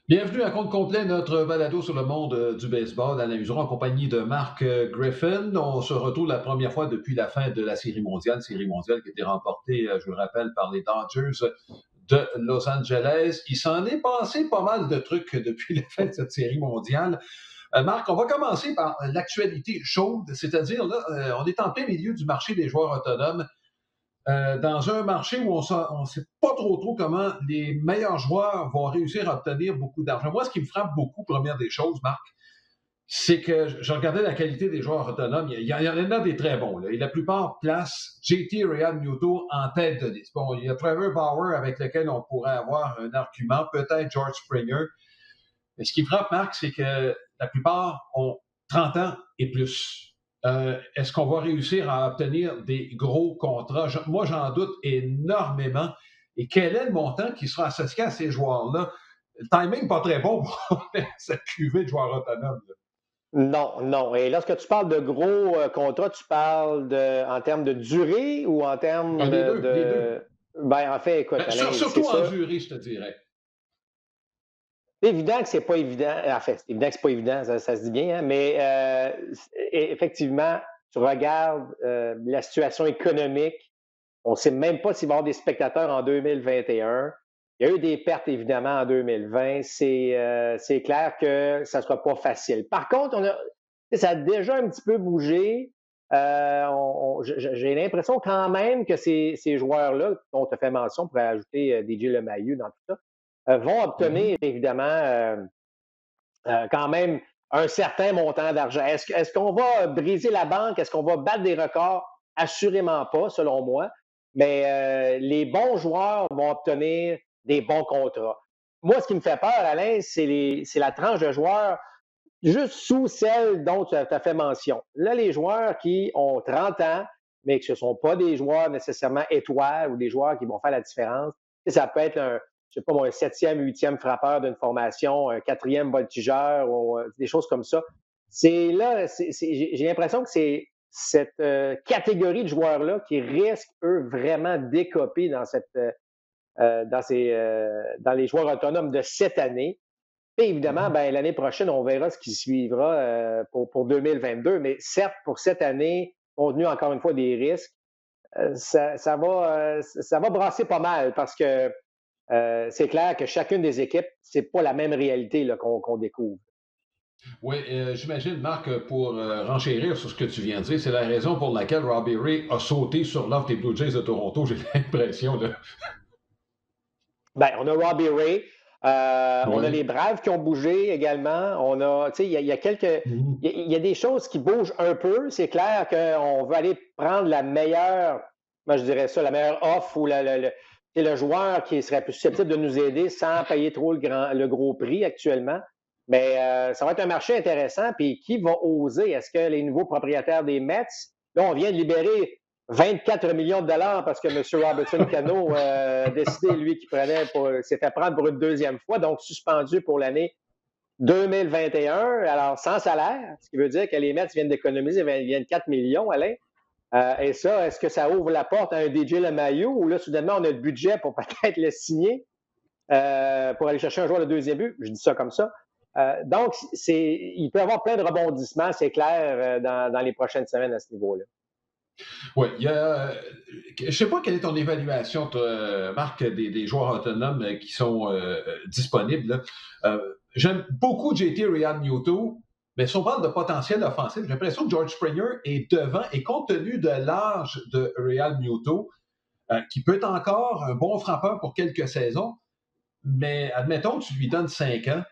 Bienvenue à compte complet, notre balado sur le monde du baseball à la maison en compagnie de Marc Griffin. On se retrouve la première fois depuis la fin de la Série mondiale qui a été remportée, je vous le rappelle, par les Dodgers de Los Angeles. Il s'en est passé pas mal de trucs depuis la fin de cette Série mondiale. Marc, on va commencer par l'actualité chaude, c'est-à-dire là, on est en plein milieu du marché des joueurs autonomes. Dans un marché où on ne sait pas trop comment les meilleurs joueurs vont réussir à obtenir beaucoup d'argent. Moi, ce qui me frappe beaucoup, première des choses, Marc, c'est que je regardais la qualité des joueurs autonomes. Il y en a des très bons. Là. Et la plupart placent JT Realmuto en tête de liste. Bon, il y a Trevor Bauer avec lequel on pourrait avoir un argument, peut-être George Springer. Mais ce qui me frappe, Marc, c'est que la plupart ont 30 ans et plus. Est-ce qu'on va réussir à obtenir des gros contrats? Moi, j'en doute énormément. Et quel est le montant qui sera associé à ces joueurs-là? Le timing pas très bon pour cette cuvée de joueurs autonomes. Là. Non, non. Et lorsque tu parles de gros contrats, tu parles en termes de durée ou en termes Les deux, les deux. Ben, en fait, écoute, Alain, c'est Surtout en ça. durée, je te dirais. C'est évident que c'est pas évident. En fait, c'est évident que c'est pas évident, ça se dit bien, hein, mais effectivement, tu regardes la situation économique. On ne sait même pas s'il va y avoir des spectateurs en 2021. Il y a eu des pertes, évidemment, en 2020. C'est clair que ça ne sera pas facile. Par contre, ça a déjà un petit peu bougé. J'ai l'impression quand même que ces joueurs-là, dont tu as fait mention pour ajouter DJ LeMahieu dans tout ça, vont obtenir, Mm-hmm. évidemment, quand même un certain montant d'argent. Est-ce qu'on va briser la banque? Est-ce qu'on va battre des records? Assurément pas, selon moi. Mais les bons joueurs vont obtenir des bons contrats. Moi, ce qui me fait peur, Alain, c'est la tranche de joueurs juste sous celle dont tu as fait mention. Là, les joueurs qui ont 30 ans, mais que ce ne sont pas des joueurs nécessairement étoiles ou des joueurs qui vont faire la différence. Ça peut être je sais pas moi, un septième, huitième frappeur d'une formation, un quatrième voltigeur ou des choses comme ça. C'est là, j'ai l'impression que c'est cette catégorie de joueurs-là qui risquent, eux, vraiment d'écoper dans les joueurs autonomes de cette année. Et évidemment, Mm-hmm. ben, l'année prochaine, on verra ce qui suivra pour 2022. Mais certes, pour cette année, compte tenu encore une fois des risques, ça va brasser pas mal parce que c'est clair que chacune des équipes, c'est pas la même réalité là, qu'on découvre. Oui, j'imagine, Marc, pour renchérir sur ce que tu viens de dire, c'est la raison pour laquelle Robbie Ray a sauté sur l'offre des Blue Jays de Toronto, j'ai l'impression. Là. Ben, on a Robbie Ray, on a Ouais. les Braves qui ont bougé également. On a, tu sais, il y a quelques, Mhm. il y a des choses qui bougent un peu. C'est clair qu'on veut aller prendre la meilleure, moi je dirais ça, la meilleure offre ou le joueur qui serait plus susceptible de nous aider sans payer trop le gros prix actuellement. Mais ça va être un marché intéressant. Puis qui va oser? Est-ce que les nouveaux propriétaires des Mets, là, on vient de libérer 24 millions de dollars parce que M. Robertson Cano a décidé, lui, s'est fait prendre pour une deuxième fois, donc suspendu pour l'année 2021, alors sans salaire, ce qui veut dire que les Mets viennent d'économiser 24 millions, Alain. Et ça, est-ce que ça ouvre la porte à un DJ LeMahieu ou là, soudainement, on a le budget pour peut-être le signer pour aller chercher un joueur de deuxième but? Je dis ça comme ça. Donc, il peut y avoir plein de rebondissements, c'est clair, dans les prochaines semaines à ce niveau-là. Oui, je ne sais pas quelle est ton évaluation, toi, Marc, des joueurs autonomes qui sont disponibles. Là. J'aime beaucoup JT Realmuto, mais si on parle de potentiel offensif, j'ai l'impression que George Springer est devant et compte tenu de l'âge de Realmuto, qui peut être encore un bon frappeur pour quelques saisons, mais admettons que tu lui donnes 5 ans.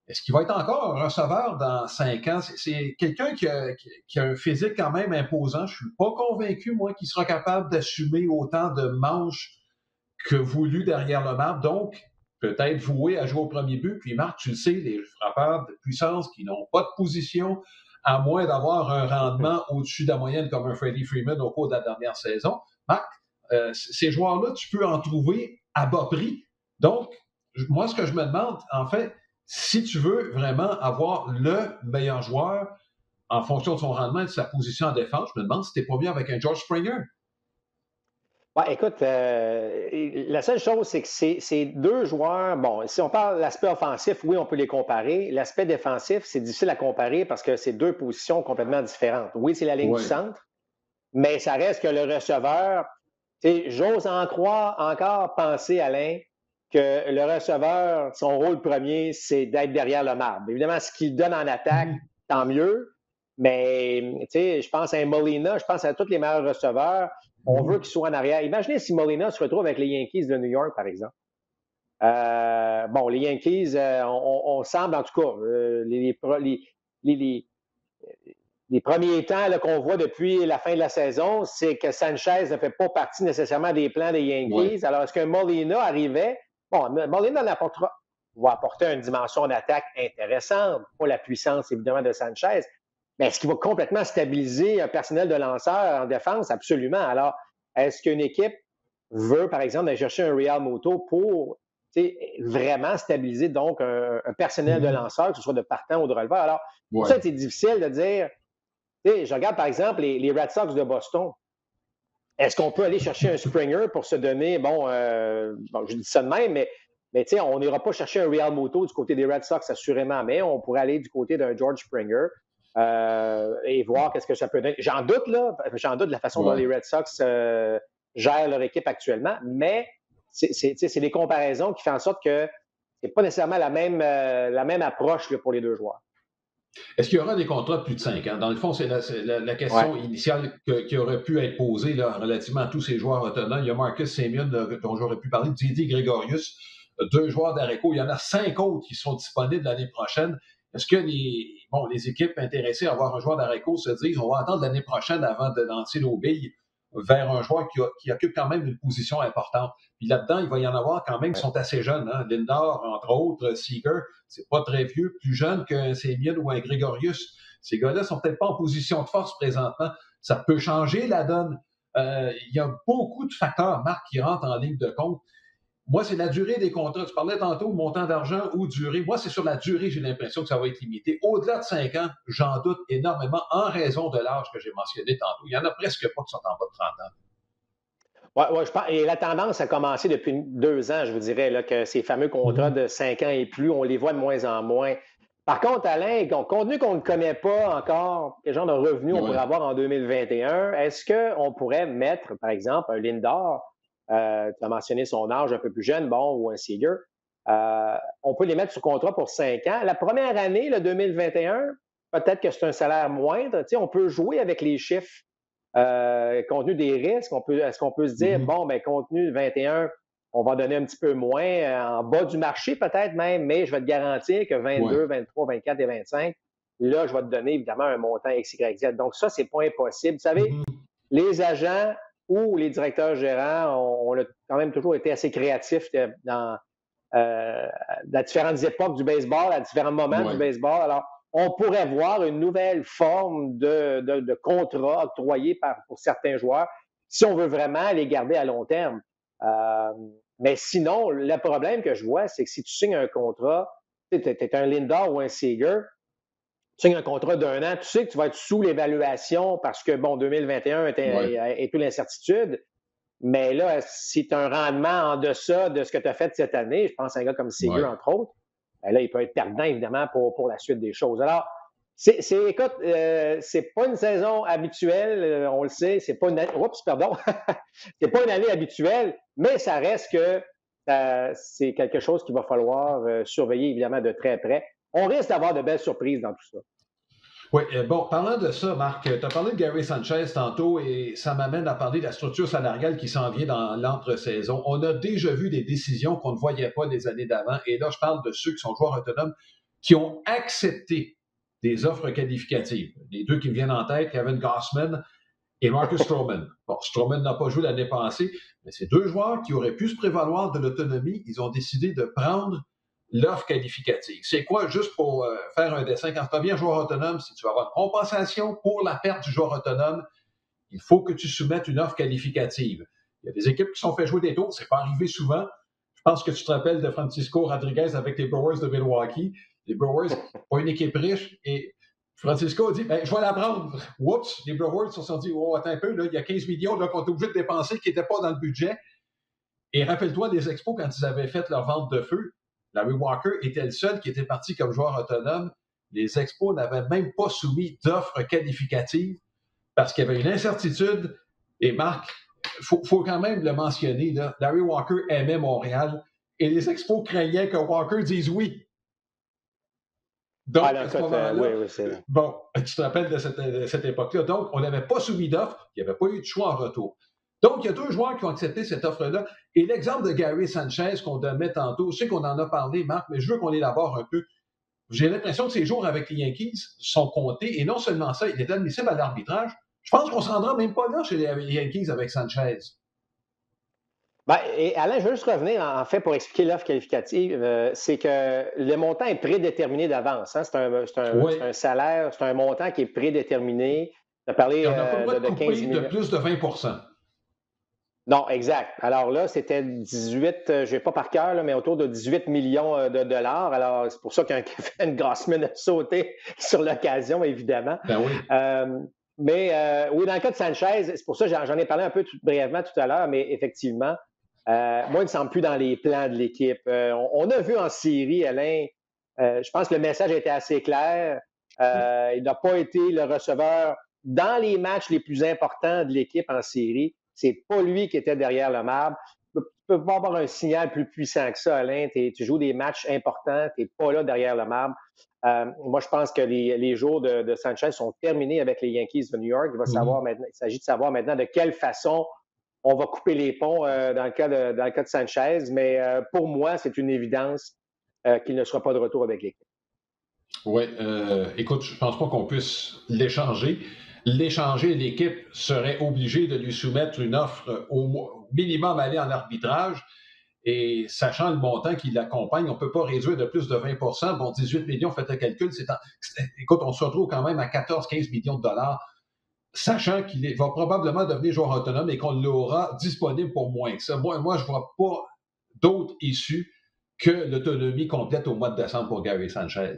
Est-ce qu'il va être encore un receveur dans 5 ans? C'est quelqu'un qui a un physique quand même imposant. Je ne suis pas convaincu, moi, qu'il sera capable d'assumer autant de manches que voulu derrière le marbre. Donc, peut-être voué à jouer au premier but. Puis, Marc, tu le sais, les frappeurs de puissance qui n'ont pas de position, à moins d'avoir un rendement au-dessus de la moyenne comme un Freddie Freeman au cours de la dernière saison. Marc, ces joueurs-là, tu peux en trouver à bas prix. Donc, moi, ce que je me demande, en fait, si tu veux vraiment avoir le meilleur joueur en fonction de son rendement et de sa position en défense, je me demande si tu n'es pas mieux avec un George Springer. Ouais, écoute, la seule chose, c'est que c'est deux joueurs. Bon, si on parle de l'aspect offensif, oui, on peut les comparer. L'aspect défensif, c'est difficile à comparer parce que c'est deux positions complètement différentes. Oui, c'est la ligne du Oui. centre, mais ça reste que le receveur. Tu sais, j'ose en croire, encore penser, Alain, que le receveur, son rôle premier, c'est d'être derrière le marbre. Évidemment, ce qu'il donne en attaque, Mhm. tant mieux. Mais, tu sais, je pense à un Molina, je pense à tous les meilleurs receveurs. On veut Mhm. qu'ils soient en arrière. Imaginez si Molina se retrouve avec les Yankees de New York, par exemple. Bon, les Yankees, on semble, en tout cas, les, les- les premiers temps qu'on voit depuis la fin de la saison, c'est que Sanchez ne fait pas partie nécessairement des plans des Ouais. Yankees. Alors, est-ce que Molina arrivait? Bon, Molina va apporter une dimension d'attaque intéressante, pas la puissance, évidemment, de Sanchez, mais est-ce qu'il va complètement stabiliser un personnel de lanceurs en défense? Absolument. Alors, est-ce qu'une équipe veut, par exemple, aller chercher un Real Muto pour vraiment stabiliser donc un personnel de Mhm. lanceurs, que ce soit de partant ou de releveur? Alors, pour ça, Ouais. c'est difficile de dire. Je regarde par exemple les Red Sox de Boston. Est-ce qu'on peut aller chercher un Springer pour se donner, bon je dis ça de même, mais on n'ira pas chercher un Real Muto du côté des Red Sox, assurément, mais on pourrait aller du côté d'un George Springer et voir qu'est-ce que ça peut donner. J'en doute de la façon dont Ouais. les Red Sox gèrent leur équipe actuellement, mais c'est des comparaisons qui font en sorte que c'est pas nécessairement la même approche là, pour les deux joueurs. Est-ce qu'il y aura des contrats de plus de 5 ans? Dans le fond, c'est la Ouais. question initiale qui aurait pu être posée là, relativement à tous ces joueurs autonomes. Il y a Marcus Semien, dont j'aurais pu parler, Didi Gregorius, deux joueurs d'Areco. Il y en a 5 autres qui sont disponibles l'année prochaine. Est-ce que les équipes intéressées à avoir un joueur d'Areco se disent on va attendre l'année prochaine avant de lancer nos billes vers un joueur qui occupe quand même une position importante? Puis là-dedans, il va y en avoir quand même qui Ouais. sont assez jeunes. Hein? Lindor, entre autres, Seager, c'est pas très vieux, plus jeune qu'un Sémien ou un Grégorius. Ces gars-là sont peut-être pas en position de force présentement. Ça peut changer la donne. Il y a beaucoup de facteurs, Marc, qui rentrent en ligne de compte. Moi, c'est la durée des contrats. Tu parlais tantôt de montant d'argent ou durée. Moi, c'est sur la durée, j'ai l'impression que ça va être limité. Au-delà de 5 ans, j'en doute énormément en raison de l'âge que j'ai mentionné tantôt. Il y en a presque pas qui sont en bas de 30 ans. Ouais, ouais, je pense, et la tendance a commencé depuis 2 ans, je vous dirais, là, que ces fameux contrats Mm-hmm. de 5 ans et plus, on les voit de moins en moins. Par contre, Alain, compte tenu qu'on ne connaît pas encore quel genre de revenus on pourrait Ouais. avoir en 2021, est-ce qu'on pourrait mettre, par exemple, un Lindor, tu as mentionné son âge un peu plus jeune, bon, ou un Seager, on peut les mettre sur contrat pour 5 ans. La première année, le 2021, peut-être que c'est un salaire moindre. Tu sais, on peut jouer avec les chiffres compte tenu des risques, est-ce qu'on peut se dire, Mm-hmm. bon, ben, compte tenu de 21, on va donner un petit peu moins, en bas du marché peut-être même, mais je vais te garantir que Ouais. 22, 23, 24 et 25, là, je vais te donner évidemment un montant X, Y, Z. Donc ça, c'est pas impossible. Vous savez, Mm-hmm. les agents ou les directeurs gérants, on a quand même toujours été assez créatifs dans différentes époques du baseball, à différents moments du Ouais. baseball. Alors, on pourrait voir une nouvelle forme de contrat octroyé pour certains joueurs si on veut vraiment les garder à long terme. Euh, mais sinon, le problème que je vois, c'est que si tu signes un contrat, tu es un Lindor ou un Seager, tu signes un contrat d'1 an, tu sais que tu vas être sous l'évaluation parce que, bon, 2021 Ouais. est toute l'incertitude. Mais là, si tu as un rendement en deçà de ce que tu as fait cette année, je pense à un gars comme Seager, Ouais. entre autres, ben là, il peut être perdant, évidemment, pour la suite des choses. Alors, écoute, c'est pas une saison habituelle, on le sait, c'est pas une année, oups, pardon, c'est pas une année habituelle, mais ça reste que c'est quelque chose qu'il va falloir surveiller, évidemment, de très près. On risque d'avoir de belles surprises dans tout ça. Oui, bon, parlant de ça, Marc, tu as parlé de Gary Sanchez tantôt et ça m'amène à parler de la structure salariale qui s'en vient dans l'entre-saison. On a déjà vu des décisions qu'on ne voyait pas les années d'avant et là, je parle de ceux qui sont joueurs autonomes qui ont accepté des offres qualificatives. Les deux qui me viennent en tête, Kevin Gossman et Marcus Stroman. Bon, Stroman n'a pas joué l'année passée, mais ces deux joueurs qui auraient pu se prévaloir de l'autonomie, ils ont décidé de prendre l'offre qualificative. C'est quoi, juste pour faire un dessin, quand tu deviens joueur autonome, si tu vas avoir une compensation pour la perte du joueur autonome, il faut que tu soumettes une offre qualificative. Il y a des équipes qui sont fait jouer des tours, c'est pas arrivé souvent. Je pense que tu te rappelles de Francisco Rodriguez avec les Brewers de Milwaukee. Les Brewers, pas une équipe riche, et Francisco dit ben, je vais la prendre. Oups, les Brewers se sont dit oh, attends un peu, là, il y a 15 millions là, qu'on est obligé de dépenser qui n'étaient pas dans le budget. Et rappelle-toi des Expos quand ils avaient fait leur vente de feu. Larry Walker était le seul qui était parti comme joueur autonome. Les Expos n'avaient même pas soumis d'offres qualificatives parce qu'il y avait une incertitude. Et Marc, il faut quand même le mentionner, là, Larry Walker aimait Montréal et les Expos craignaient que Walker dise oui. Donc, à ce moment-là, bon, tu te rappelles de cette époque-là. Donc, on n'avait pas soumis d'offre, il n'y avait pas eu de choix en retour. Donc, il y a 2 joueurs qui ont accepté cette offre-là. Et l'exemple de Gary Sanchez qu'on donnait tantôt, je sais qu'on en a parlé, Marc, mais je veux qu'on élabore un peu. J'ai l'impression que ses jours avec les Yankees sont comptés. Et non seulement ça, il est admissible à l'arbitrage. Je pense qu'on ne se rendra même pas là chez les Yankees avec Sanchez. Ben, et Alain, je veux juste revenir, en fait, pour expliquer l'offre qualificative, c'est que le montant est prédéterminé d'avance. Hein? C'est un salaire, c'est un montant qui est prédéterminé. On n'a pas le droit de 15 millions. De plus de 20 %. Non, exact. Alors là, c'était 18, je n'ai pas par cœur, mais autour de 18 millions de dollars. Alors, c'est pour ça qu'un Kevin Gausman a sauté sur l'occasion, évidemment. Ben oui. Oui, dans le cas de Sanchez, c'est pour ça que j'en ai parlé un peu brièvement tout à l'heure, mais effectivement, moi, il ne me semble plus dans les plans de l'équipe. On a vu en série, Alain, je pense que le message a été assez clair. Il n'a pas été le receveur dans les matchs les plus importants de l'équipe en série. C'est pas lui qui était derrière le marbre. Tu ne peux pas avoir un signal plus puissant que ça, Alain. Tu joues des matchs importants, tu n'es pas là derrière le marbre. Moi, je pense que les jours de Sanchez sont terminés avec les Yankees de New York. Il s'agit de savoir maintenant de quelle façon on va couper les ponts dans le cas de Sanchez. Mais pour moi, c'est une évidence qu'il ne sera pas de retour avec l'équipe. Oui, écoute, je ne pense pas qu'on puisse l'échanger. L'échanger, l'équipe serait obligée de lui soumettre une offre au minimum aller en arbitrage. Et sachant le montant qui l'accompagne, on ne peut pas réduire de plus de 20 %. Bon, 18 millions, faites le calcul. Écoute, on se retrouve quand même à 14-15 millions de dollars, sachant qu'il va probablement devenir joueur autonome et qu'on l'aura disponible pour moins que ça. Moi je ne vois pas d'autre issue que l'autonomie complète au mois de décembre pour Gary Sanchez.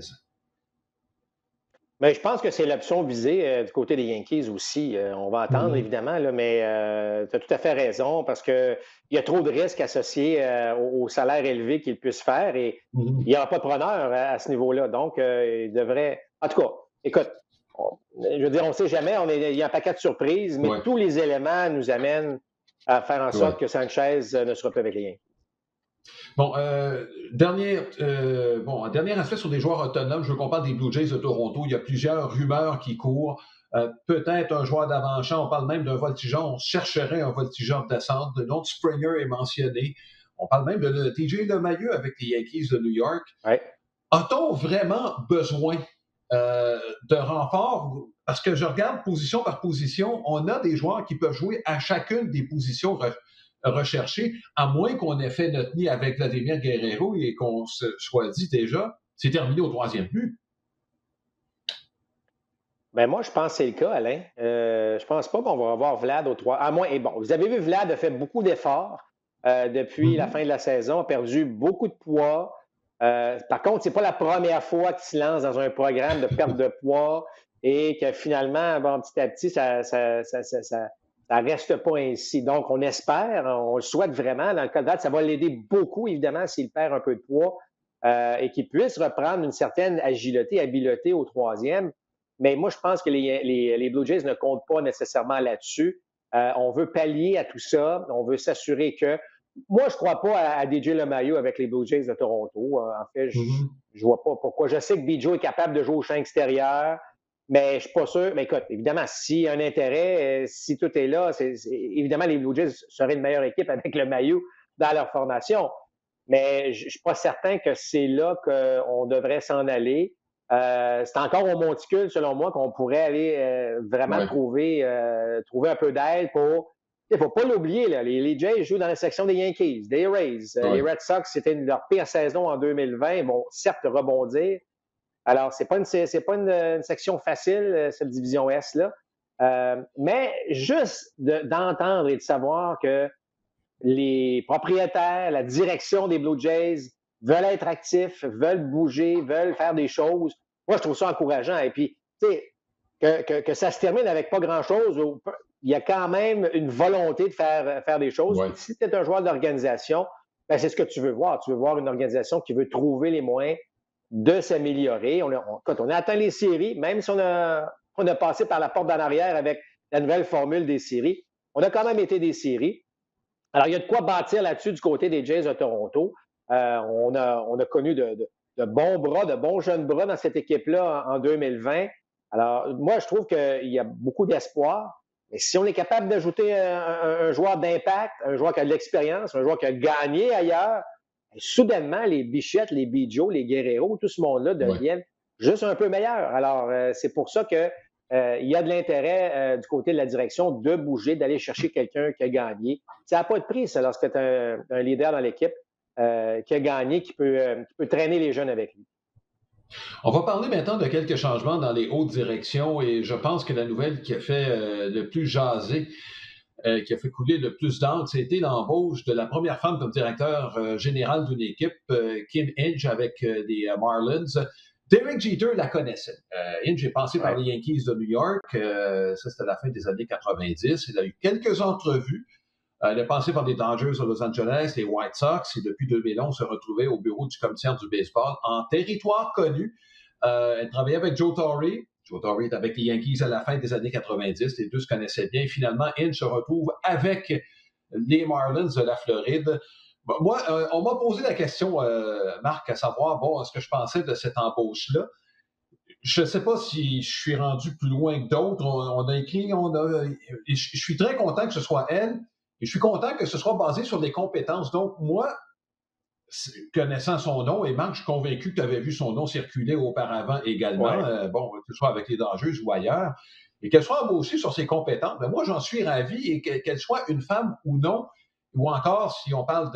Bien, je pense que c'est l'option visée du côté des Yankees aussi. On va attendre, évidemment, là, mais tu as tout à fait raison parce qu'il y a trop de risques associés au salaire élevé qu'il puisse faire et il n'y aura pas de preneur à ce niveau-là. Donc, il devrait. En tout cas, écoute, je veux dire, on ne sait jamais, il y a un paquet de surprises, mais tous les éléments nous amènent à faire en sorte que Sanchez ne sera plus avec les Yankees. Bon, dernier aspect sur des joueurs autonomes, je veux qu'on parle des Blue Jays de Toronto. Il y a plusieurs rumeurs qui courent. Peut-être un joueur d'avant-champ, on parle même d'un voltigeant, on chercherait un voltigeant de descente. Le nom de Springer est mentionné. On parle même de TJ LeMahieu avec les Yankees de New York. Ouais. A-t-on vraiment besoin de renfort? Parce que je regarde position par position, on a des joueurs qui peuvent jouer à chacune des positions recherchées, à moins qu'on ait fait notre nid avec Vladimir Guerrero et qu'on se soit dit déjà, c'est terminé au 3e but. Ben moi, je pense que c'est le cas, Alain. Je pense pas qu'on va avoir Vlad au 3. À moins, et bon, vous avez vu, Vlad a fait beaucoup d'efforts depuis la fin de la saison, a perdu beaucoup de poids. Par contre, c'est pas la première fois qu'il se lance dans un programme de perte de poids et que finalement, bon, petit à petit, ça reste pas ainsi. Donc, on espère, on le souhaite vraiment. Dans le cas de Vlad, ça va l'aider beaucoup, évidemment, s'il perd un peu de poids et qu'il puisse reprendre une certaine habileté au 3e. Mais moi, je pense que les Blue Jays ne comptent pas nécessairement là-dessus. On veut pallier à tout ça. On veut s'assurer que... Moi, je ne crois pas à DJ LeMahieu avec les Blue Jays de Toronto. En fait, je ne vois pas pourquoi. Je sais que Bijo est capable de jouer au champ extérieur, mais je ne suis pas sûr. Mais écoute, évidemment, s'il y a un intérêt, si tout est là, évidemment, les Blue Jays seraient une meilleure équipe avec LeMahieu dans leur formation. Mais je ne suis pas certain que c'est là qu'on devrait s'en aller. C'est encore au monticule, selon moi, qu'on pourrait aller vraiment trouver un peu d'aide pour... Il ne faut pas l'oublier, là, les Jays jouent dans la section des Yankees, des Rays. Les Red Sox, c'était leur pire saison en 2020. Bon, certes, rebondir. Alors, c'est pas une section facile, cette division S-là. Mais juste d'entendre et de savoir que les propriétaires, la direction des Blue Jays veulent être actifs, veulent bouger, veulent faire des choses. Moi, je trouve ça encourageant. Et puis, que ça se termine avec pas grand-chose, il y a quand même une volonté de faire des choses. Ouais. Puis si tu es un joueur d'organisation, ben c'est ce que tu veux voir. Tu veux voir une organisation qui veut trouver les moyens de s'améliorer. On a atteint les séries, même si on a passé par la porte d'en arrière avec la nouvelle formule des séries. On a quand même été des séries. Alors, il y a de quoi bâtir là-dessus du côté des Jays de Toronto. On a connu de bons bras, de bons jeunes bras dans cette équipe-là en 2020. Alors, moi, je trouve qu'il y a beaucoup d'espoir. Mais si on est capable d'ajouter un joueur d'impact, un joueur qui a de l'expérience, un joueur qui a gagné ailleurs, soudainement, les Bichette, les Bijo, les Guerrero, tout ce monde-là deviennent juste un peu meilleurs. Alors, c'est pour ça que il y a de l'intérêt du côté de la direction de bouger, d'aller chercher quelqu'un qui a gagné. Ça n'a pas de prix, ça, lorsque tu as un leader dans l'équipe qui a gagné, qui peut traîner les jeunes avec lui. On va parler maintenant de quelques changements dans les hautes directions et je pense que la nouvelle qui a fait le plus jaser, qui a fait couler le plus d'encre, c'était l'embauche de la première femme comme directeur général d'une équipe, Kim Hinge avec les Marlins. Derek Jeter la connaissait. Hinge est passé par les Yankees de New York. Ça, c'était à la fin des années 90. Il a eu quelques entrevues. Elle est passée par les Dodgers de Los Angeles, les White Sox, et depuis 2011, se retrouvait au bureau du commissaire du baseball en territoire connu. Elle travaillait avec Joe Torre. Joe Torre est avec les Yankees à la fin des années 90. Les deux se connaissaient bien. Finalement, Hinge se retrouve avec les Marlins de la Floride. Bon, moi, on m'a posé la question, Marc, à savoir, ce que je pensais de cette embauche-là. Je ne sais pas si je suis rendu plus loin que d'autres. On a écrit, je suis très content que ce soit elle. Et je suis content que ce soit basé sur des compétences. Donc, moi, connaissant son nom, et Marc, je suis convaincu que tu avais vu son nom circuler auparavant également, que ce soit avec les Dangers ou ailleurs, et qu'elle soit embauchée sur ses compétences, moi, j'en suis ravi, et qu'elle soit une femme ou non, ou encore, si on parle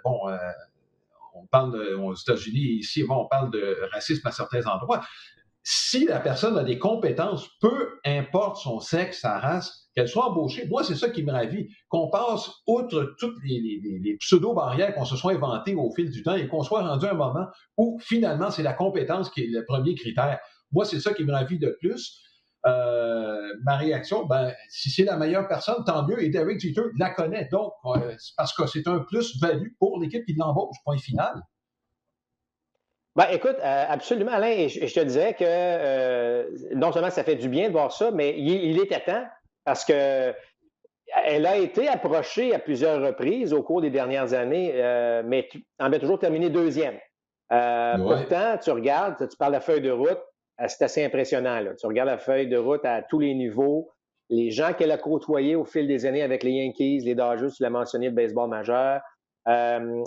on parle aux États-Unis, ici, on parle de racisme à certains endroits. Si la personne a des compétences, peu importe son sexe, sa race, qu'elle soit embauchée, moi, c'est ça qui me ravit. Qu'on passe outre toutes les pseudo-barrières qu'on se soit inventées au fil du temps et qu'on soit rendu à un moment où, finalement, c'est la compétence qui est le premier critère. Moi, c'est ça qui me ravit de plus. Ma réaction, si c'est la meilleure personne, tant mieux. Et Derek Jeter la connaît. Donc, c'est parce que c'est un plus-value pour l'équipe qui l'embauche. Point final. Écoute, absolument, Alain, et je te disais que non seulement ça fait du bien de voir ça, mais il était temps parce que elle a été approchée à plusieurs reprises au cours des dernières années, mais elle avait toujours terminé deuxième. Pourtant, tu regardes, tu parles de la feuille de route, c'est assez impressionnant. Là. Tu regardes la feuille de route à tous les niveaux, les gens qu'elle a côtoyés au fil des années avec les Yankees, les Dodgers, tu l'as mentionné, le baseball majeur,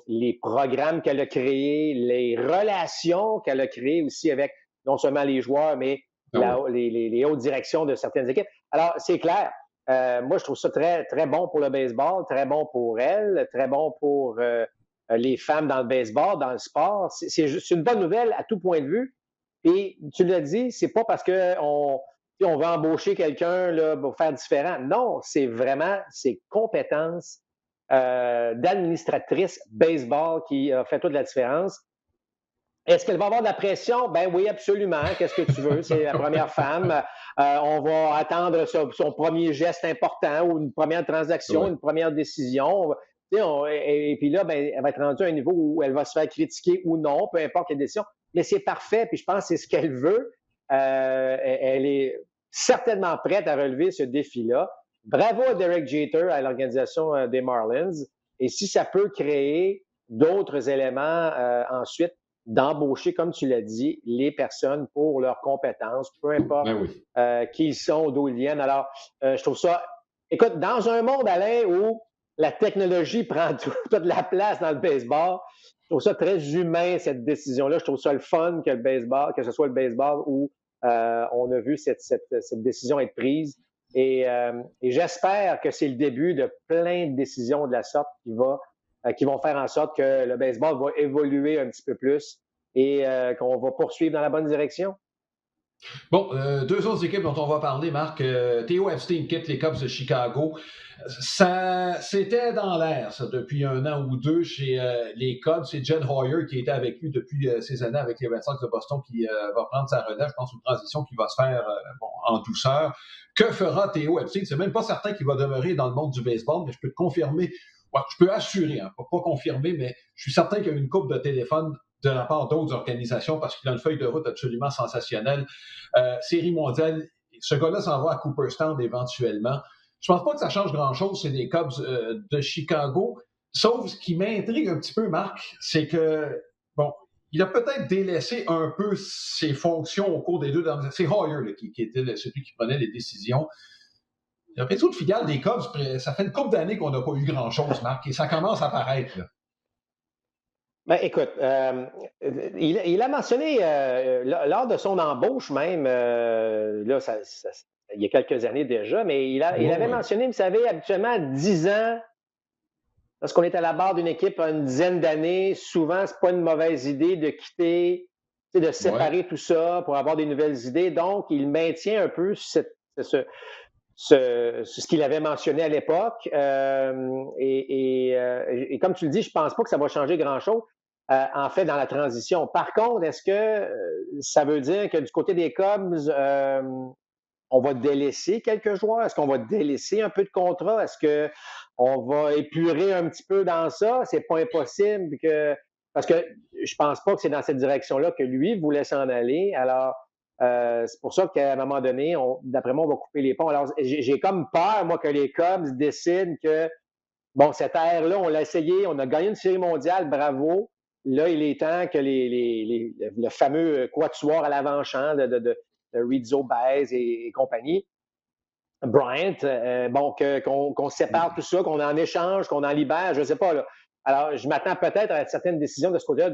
les programmes qu'elle a créés, les relations qu'elle a créées aussi avec non seulement les joueurs, mais les hautes directions de certaines équipes. Alors, c'est clair. Moi, je trouve ça très, très bon pour le baseball, très bon pour elle, très bon pour les femmes dans le baseball, dans le sport. C'est une bonne nouvelle à tout point de vue. Et tu l'as dit, c'est pas parce qu'on veut embaucher quelqu'un là, pour faire différent. Non, c'est vraiment ses compétences d'administratrice baseball qui a fait toute la différence. Est-ce qu'elle va avoir de la pression? Ben oui, absolument. Qu'est-ce que tu veux? C'est la première femme. On va attendre son premier geste important ou une première transaction, une première décision. Et puis là, elle va être rendue à un niveau où elle va se faire critiquer ou non, peu importe les décisions. Mais c'est parfait, puis je pense que c'est ce qu'elle veut. Elle est certainement prête à relever ce défi-là. Bravo à Derek Jeter, à l'organisation des Marlins. Et si ça peut créer d'autres éléments ensuite, d'embaucher, comme tu l'as dit, les personnes pour leurs compétences, peu importe qui ils sont, d'où ils viennent. Alors, je trouve ça... Écoute, dans un monde, Alain, où la technologie prend toute la place dans le baseball, je trouve ça très humain, cette décision-là. Je trouve ça le fun que le baseball, que ce soit le baseball où on a vu cette décision être prise. Et j'espère que c'est le début de plein de décisions de la sorte qui vont faire en sorte que le baseball va évoluer un petit peu plus et qu'on va poursuivre dans la bonne direction. Bon, deux autres équipes dont on va parler, Marc. Theo Epstein quitte les Cubs de Chicago. C'était dans l'air, ça, depuis un an ou deux chez les Cubs. C'est Jed Hoyer qui était avec lui depuis ces années avec les Red Sox de Boston qui va prendre sa relève. Je pense une transition qui va se faire en douceur. Que fera Theo Epstein? C'est même pas certain qu'il va demeurer dans le monde du baseball, mais je peux te confirmer, je peux assurer, pas confirmer, mais je suis certain qu'il y a une coupe de téléphone de la part d'autres organisations parce qu'il a une feuille de route absolument sensationnelle. Série mondiale, ce gars-là s'en va à Cooperstown éventuellement. Je pense pas que ça change grand-chose, c'est des Cubs de Chicago. Sauf ce qui m'intrigue un petit peu, Marc, c'est que, bon, il a peut-être délaissé un peu ses fonctions au cours des deux dernières années. C'est Hoyer là, qui était celui qui prenait les décisions. Le réseau de filiales des Cubs, ça fait une couple d'années qu'on n'a pas eu grand-chose, Marc, et ça commence à paraître. Là. Ben, écoute, il a mentionné lors de son embauche même, là, il y a quelques années déjà, mais il avait mentionné, vous savez, habituellement, 10 ans, lorsqu'on est à la barre d'une équipe une dizaine d'années, souvent, c'est pas une mauvaise idée de quitter, de séparer tout ça pour avoir des nouvelles idées. Donc, il maintient un peu ce qu'il avait mentionné à l'époque. Et comme tu le dis, je pense pas que ça va changer grand-chose. En fait, dans la transition. Par contre, est-ce que ça veut dire que du côté des Cubs, on va délaisser quelques joueurs? Est-ce qu'on va délaisser un peu de contrat? Est-ce qu'on va épurer un petit peu dans ça? C'est pas impossible parce que je pense pas que c'est dans cette direction-là que lui voulait s'en aller. Alors, c'est pour ça qu'à un moment donné, d'après moi, on va couper les ponts. Alors, j'ai comme peur, moi, que les Cubs décident que, bon, cette ère-là, on l'a essayé, on a gagné une série mondiale, bravo. Là, il est temps que le fameux quatuor à l'avant-champ de Rizzo, Baez et compagnie, Bryant, qu'on sépare tout ça, qu'on en échange, qu'on en libère, je ne sais pas. Là. Alors, je m'attends peut-être à certaines décisions de ce côté-là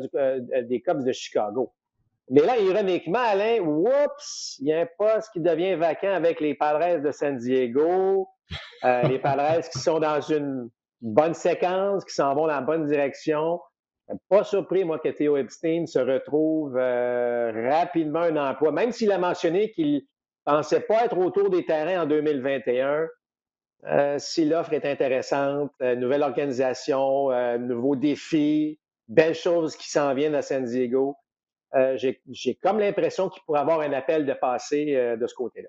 des Cubs de Chicago. Mais là, ironiquement, Alain, oups, il y a un poste qui devient vacant avec les Padres de San Diego. Les Padres qui sont dans une bonne séquence, qui s'en vont dans la bonne direction. Pas surpris, moi, que Theo Epstein se retrouve rapidement un emploi, même s'il a mentionné qu'il pensait pas être autour des terrains en 2021. Si l'offre est intéressante, nouvelle organisation, nouveaux défis, belles choses qui s'en viennent à San Diego, j'ai comme l'impression qu'il pourrait avoir un appel de passé de ce côté-là.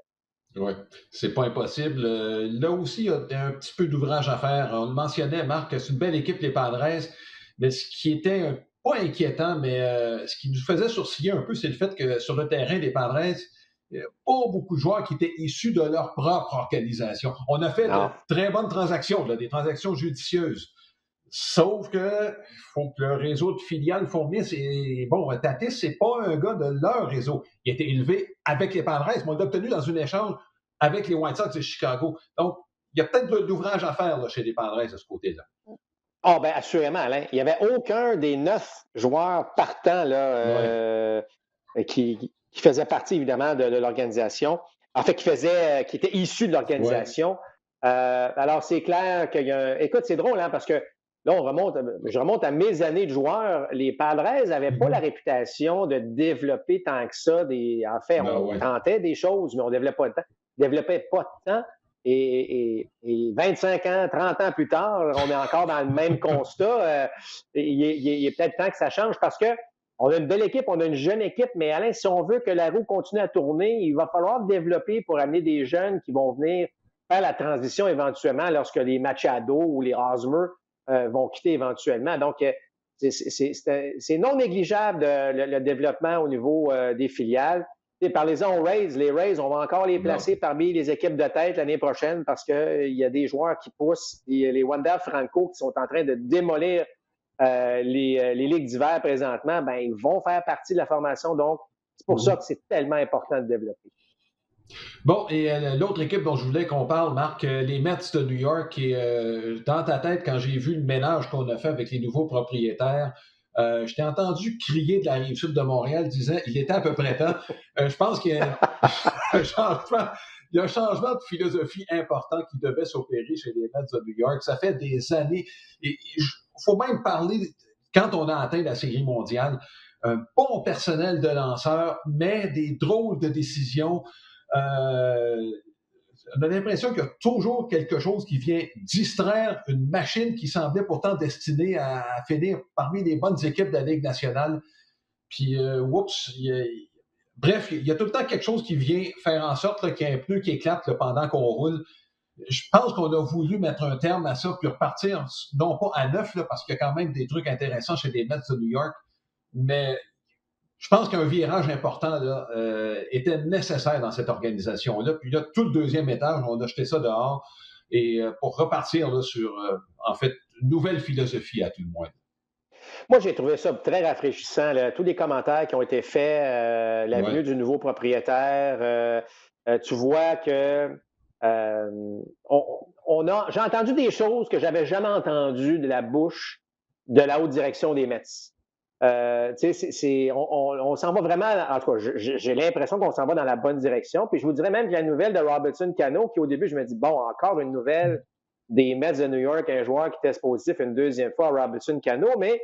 Oui, c'est pas impossible. Là aussi, il y a un petit peu d'ouvrage à faire. On le mentionnait, Marc, c'est une belle équipe, les Padres, mais ce qui était pas inquiétant, mais ce qui nous faisait sourciller un peu, c'est le fait que sur le terrain des Padres, il n'y a pas beaucoup de joueurs qui étaient issus de leur propre organisation. On a fait de très bonnes transactions, là, des transactions judicieuses. Sauf que faut que le réseau de filiales fournisse. Et bon, Tatis, c'est pas un gars de leur réseau. Il a été élevé avec les Padres, mais on l'a obtenu dans un échange avec les White Sox de Chicago. Donc, il y a peut-être de l'ouvrage à faire là, chez les Padres de ce côté-là. Ah, bien, assurément, Alain. Il n'y avait aucun des 9 joueurs partants là, qui faisait partie, évidemment, de l'organisation. En fait, qui était issu de l'organisation. Alors, c'est clair qu'il y a Écoute, c'est drôle, hein, parce que là, je remonte à mes années de joueur. Les Padres n'avaient pas la réputation de développer tant que ça. En fait, on tentait des choses, mais on ne développait pas de temps. Et 25 ans, 30 ans plus tard, on est encore dans le même constat. Il est peut-être temps que ça change parce que on a une belle équipe, on a une jeune équipe, mais Alain, si on veut que la roue continue à tourner, il va falloir développer pour amener des jeunes qui vont venir faire la transition éventuellement lorsque les Machado ou les Hosmer vont quitter éventuellement. Donc, c'est non négligeable le développement au niveau des filiales. Parlez-en aux Rays. Les Rays, on va encore les placer parmi les équipes de tête l'année prochaine parce qu'il y a des joueurs qui poussent. Les Wander Franco qui sont en train de démolir les ligues d'hiver présentement, ben, ils vont faire partie de la formation. Donc, c'est pour ça que c'est tellement important de développer. Bon, et l'autre équipe dont je voulais qu'on parle, Marc, les Mets de New York, et dans ta tête, quand j'ai vu le ménage qu'on a fait avec les nouveaux propriétaires, je t'ai entendu crier de la Rive-Sud de Montréal disant il était à peu près temps. Je pense qu'il y a un changement de philosophie important qui devait s'opérer chez les Mets de New York. Ça fait des années. Il faut même parler, quand on a atteint la Série mondiale, un bon personnel de lanceurs, mais des drôles de décisions. On a l'impression qu'il y a toujours quelque chose qui vient distraire une machine qui semblait pourtant destinée à finir parmi les bonnes équipes de la Ligue nationale. Puis, bref, il y a tout le temps quelque chose qui vient faire en sorte qu'il y ait un pneu qui éclate pendant qu'on roule. Je pense qu'on a voulu mettre un terme à ça, puis repartir, non pas à neuf, parce qu'il y a quand même des trucs intéressants chez les Mets de New York, mais je pense qu'un virage important là, était nécessaire dans cette organisation-là. Puis là, tout le deuxième étage, on a jeté ça dehors et pour repartir là, sur, en fait, une nouvelle philosophie à tout le moins. Moi, j'ai trouvé ça très rafraîchissant, là. Tous les commentaires qui ont été faits, la venue du nouveau propriétaire. Tu vois que j'ai entendu des choses que j'avais jamais entendues de la bouche de la haute direction des Mets. On s'en va vraiment, en tout cas, j'ai l'impression qu'on s'en va dans la bonne direction. Puis je vous dirais même que la nouvelle de Robinson Cano, qui au début, je me dis, bon, encore une nouvelle des Mets de New York, un joueur qui teste positif une deuxième fois à Robinson Cano, mais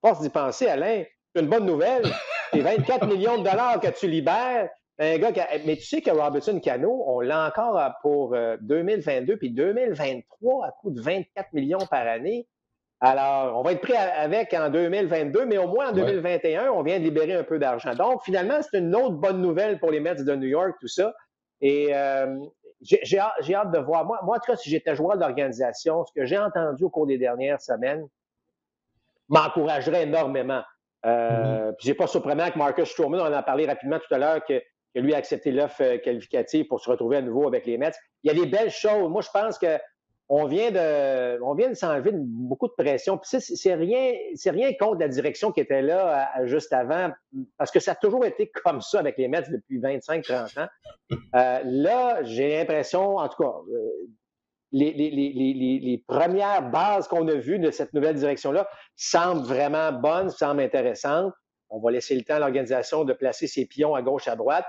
force d'y penser, Alain, c'est une bonne nouvelle. C'est 24 millions de dollars que tu libères. Un gars mais tu sais que Robinson Cano, on l'a encore pour 2022 puis 2023 à coût de 24 millions par année. Alors, on va être pris avec en 2022, mais au moins en 2021, on vient de libérer un peu d'argent. Donc, finalement, c'est une autre bonne nouvelle pour les Mets de New York, tout ça. Et j'ai hâte de voir. Moi, en tout cas, si j'étais joueur d'organisation, ce que j'ai entendu au cours des dernières semaines m'encouragerait énormément. Puis c'est pas surprenant que Marcus Stroman, on en a parlé rapidement tout à l'heure, que lui a accepté l'offre qualificative pour se retrouver à nouveau avec les Mets. Il y a des belles choses. Moi, je pense que on vient de s'enlever beaucoup de pression. Puis c'est rien contre la direction qui était là juste avant, parce que ça a toujours été comme ça avec les Mets depuis 25-30 ans. Là, j'ai l'impression, en tout cas, les premières bases qu'on a vues de cette nouvelle direction-là semblent vraiment bonnes, semblent intéressantes. On va laisser le temps à l'organisation de placer ses pions à gauche, à droite.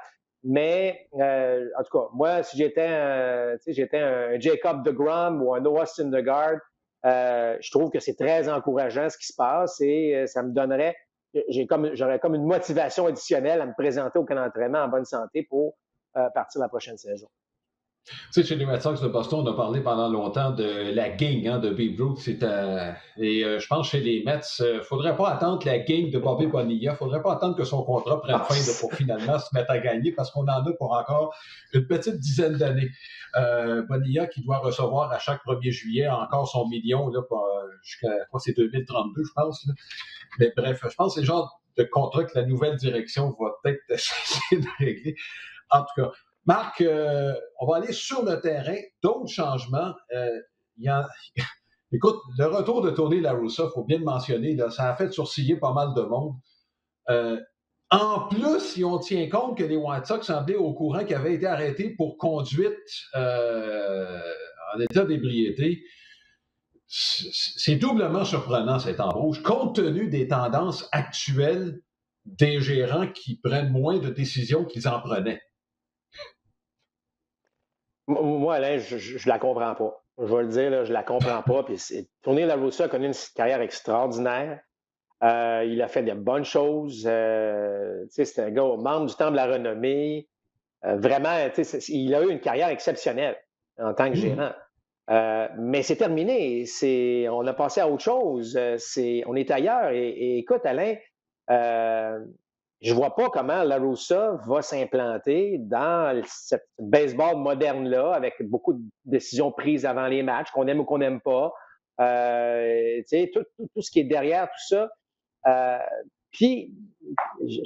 Mais, en tout cas, moi, si j'étais un Jacob deGrom ou un Noah Syndergaard, je trouve que c'est très encourageant ce qui se passe et ça me donnerait, j'aurais comme une motivation additionnelle à me présenter au camp d'entraînement en bonne santé pour partir la prochaine saison. Tu sais, chez les Red Sox de Boston, on a parlé pendant longtemps de la gang de Babe Ruth. Je pense que chez les Mets, il ne faudrait pas attendre la gang de Bobby Bonilla. Il ne faudrait pas attendre que son contrat prenne fin pour finalement se mettre à gagner parce qu'on en a pour encore une petite dizaine d'années. Bonilla qui doit recevoir à chaque 1er juillet encore son million jusqu'à c'est 2032, je pense. Là. Mais bref, je pense que c'est le genre de contrat que la nouvelle direction va peut-être essayer de régler. En tout cas, Marc, on va aller sur le terrain. D'autres changements. Écoute, le retour de Tony La Russa, il faut bien le mentionner, là, ça a fait sourciller pas mal de monde. En plus, si on tient compte que les White Sox semblaient au courant qu'ils avaient été arrêtés pour conduite en état d'ébriété, c'est doublement surprenant cette embauche, compte tenu des tendances actuelles des gérants qui prennent moins de décisions qu'ils en prenaient. Moi, Alain, je la comprends pas. Je vais le dire, là, je la comprends pas. Puis Tony La Russa a connu une carrière extraordinaire. Il a fait de bonnes choses. C'est un gars membre du Temple de la Renommée. Vraiment, il a eu une carrière exceptionnelle en tant que gérant. Mais c'est terminé. On a passé à autre chose. On est ailleurs. Et écoute, Alain, je ne vois pas comment La Russa va s'implanter dans ce baseball moderne-là, avec beaucoup de décisions prises avant les matchs, qu'on aime ou qu'on n'aime pas. Tout ce qui est derrière tout ça. Puis, je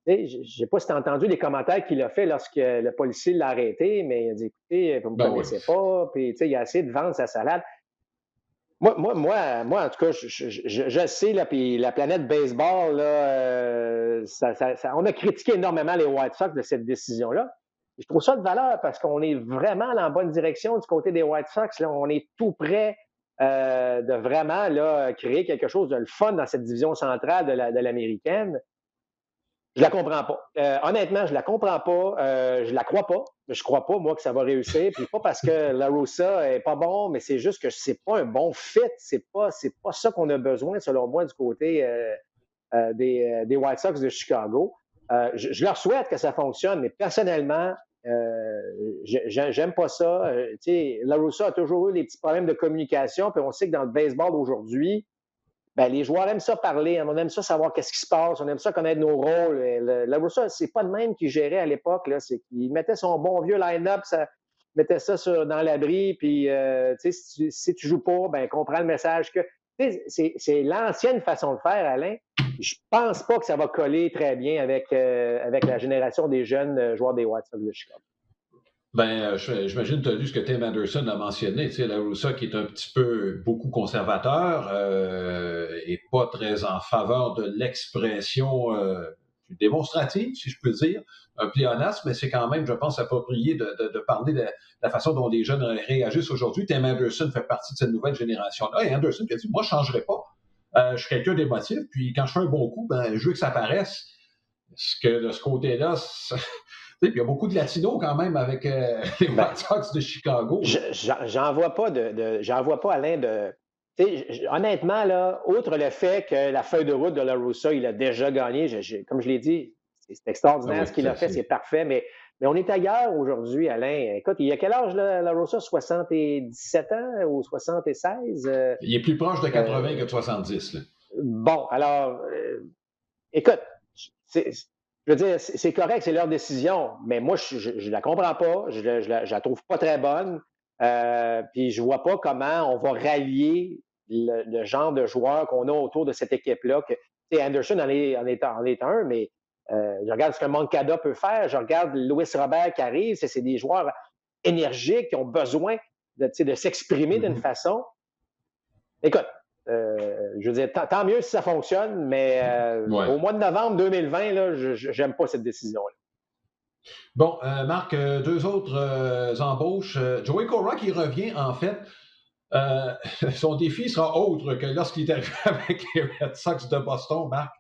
ne sais pas si tu as entendu les commentaires qu'il a fait lorsque le policier l'a arrêté, mais il a dit, écoutez, vous ne me connaissez pas. Puis, il a essayé de vendre sa salade. Moi, en tout cas, je sais, là, puis la planète baseball, là, on a critiqué énormément les White Sox de cette décision-là. Je trouve ça de valeur parce qu'on est vraiment dans la bonne direction du côté des White Sox. Là, on est tout près de vraiment là, créer quelque chose de le fun dans cette division centrale de l'américaine. Je la comprends pas. Honnêtement, je la comprends pas. Je la crois pas. Je crois pas, moi, que ça va réussir. Puis pas parce que La Russa est pas bon, mais c'est juste que c'est pas un bon fit. C'est pas ça qu'on a besoin, selon moi, du côté des White Sox de Chicago. Je leur souhaite que ça fonctionne, mais personnellement, j'aime pas ça. La Russa a toujours eu des petits problèmes de communication, puis on sait que dans le baseball aujourd'hui, ben, les joueurs aiment ça parler, on aime ça savoir qu'est-ce qui se passe, on aime ça connaître nos rôles. La Russa, c'est pas le même qu'il gérait à l'époque, là, c'est qu'il mettait son bon vieux line-up, mettait ça dans l'abri, puis si tu joues pas, ben comprends le message que. C'est l'ancienne façon de faire, Alain. Je pense pas que ça va coller très bien avec la génération des jeunes joueurs des White Sox de Chicago. Ben, j'imagine que tu as lu ce que Tim Anderson a mentionné, tu sais, la Russa qui est un petit peu beaucoup conservateur et pas très en faveur de l'expression démonstrative, si je peux dire, un pléonasme, mais c'est quand même, je pense, approprié de parler de la façon dont les jeunes réagissent aujourd'hui. Tim Anderson fait partie de cette nouvelle génération-là. Et Anderson qui a dit, moi, je ne changerai pas. Je suis quelqu'un d'émotif, puis quand je fais un bon coup, ben, je veux que ça paraisse. Ce que de ce côté-là, il y a beaucoup de latinos quand même avec les White Sox de Chicago. J'en vois pas Alain honnêtement, là, outre le fait que la feuille de route de La Russa, il a déjà gagné, comme je l'ai dit, c'est extraordinaire ce qu'il a fait, c'est parfait, mais on est ailleurs aujourd'hui, Alain. Écoute, il y a quel âge La Russa? 77 ans ou 76? Il est plus proche de 80 que de 70. Là. Bon, alors, écoute, je veux dire, c'est correct, c'est leur décision, mais moi, je la comprends pas, je la trouve pas très bonne, puis je vois pas comment on va rallier le genre de joueurs qu'on a autour de cette équipe-là. Anderson en est un, mais je regarde ce que Moncada peut faire, je regarde Luis Robert qui arrive, c'est des joueurs énergiques qui ont besoin de s'exprimer d'une façon. Écoute, je veux dire, tant mieux si ça fonctionne, mais au mois de novembre 2020, là, j'aime pas cette décision-là. Bon, Marc, deux autres embauches. Joey Cora qui revient, en fait, son défi sera autre que lorsqu'il est arrivé avec les Red Sox de Boston, Marc.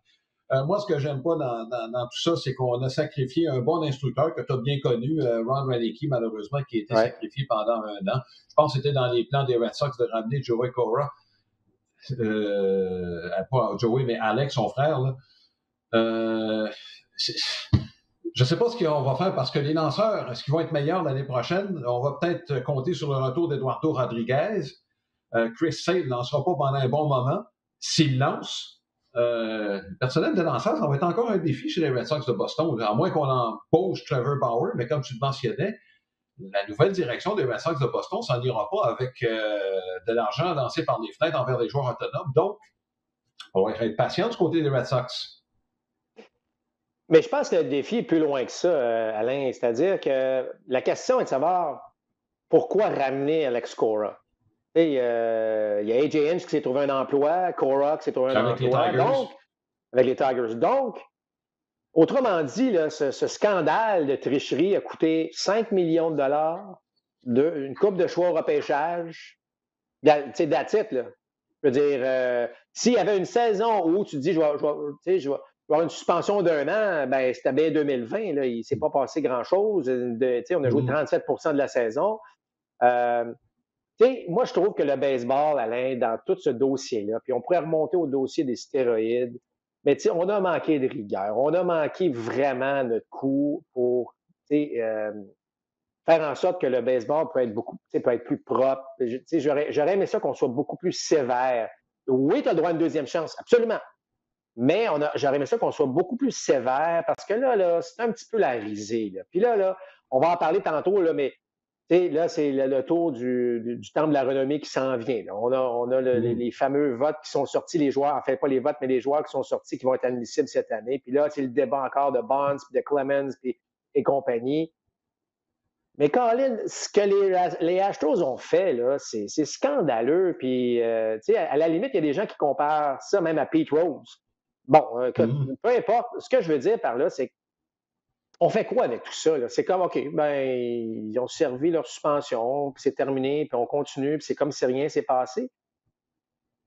Moi, ce que j'aime pas dans tout ça, c'est qu'on a sacrifié un bon instructeur que tu as bien connu, Ron Radicki, malheureusement, qui a été sacrifié pendant un an. Je pense que c'était dans les plans des Red Sox de ramener Joey Cora. Pas Joey, mais Alex, son frère. Là. Je ne sais pas ce qu'on va faire parce que les lanceurs, est-ce qu'ils vont être meilleurs l'année prochaine? On va peut-être compter sur le retour d'Eduardo Rodriguez. Chris Sale ne lancera pas pendant un bon moment. S'il lance, le personnel de lanceur, ça va être encore un défi chez les Red Sox de Boston, à moins qu'on embauche Trevor Bauer, mais comme tu le mentionnais, la nouvelle direction des Red Sox de Boston s'en ira pas avec de l'argent lancé par les fenêtres envers les joueurs autonomes. Donc, on va être patient du côté des Red Sox. Mais je pense que le défi est plus loin que ça, Alain. C'est-à-dire que la question est de savoir pourquoi ramener Alex Cora. Il y a AJ Hinch qui s'est trouvé un emploi, Cora qui s'est trouvé un emploi. Avec les Tigers. Donc, autrement dit, là, ce scandale de tricherie a coûté 5 millions de dollars, une coupe de choix au repêchage. That's it, là. Je veux dire, s'il y avait une saison où tu te dis, je vais avoir une suspension d'un an, ben c'était bien 2020, là, il ne s'est pas passé grand-chose. On a joué 37 % de la saison. Moi, je trouve que le baseball, Alain, dans tout ce dossier-là, puis on pourrait remonter au dossier des stéroïdes, mais on a manqué de rigueur. On a manqué vraiment notre coup pour faire en sorte que le baseball peut être plus propre. J'aurais aimé ça qu'on soit beaucoup plus sévère. Oui, tu as le droit à une deuxième chance, absolument. Mais j'aurais aimé ça qu'on soit beaucoup plus sévère parce que là c'est un petit peu la risée. Là. Puis là, on va en parler tantôt, là, mais là, c'est le tour du temps de la renommée qui s'en vient. Là. On a les fameux votes qui sont sortis, les joueurs, enfin pas les votes, mais les joueurs qui sont sortis qui vont être admissibles cette année. Puis là, c'est le débat encore de Bonds, puis de Clemens et compagnie. Mais Colin, ce que les Astros ont fait, là, c'est scandaleux. Puis, à la limite, il y a des gens qui comparent ça même à Pete Rose. Bon, peu importe. Ce que je veux dire par là, c'est qu'on fait quoi avec tout ça? Là? C'est comme, OK, ben, ils ont servi leur suspension, puis c'est terminé, puis on continue, puis c'est comme si rien s'est passé.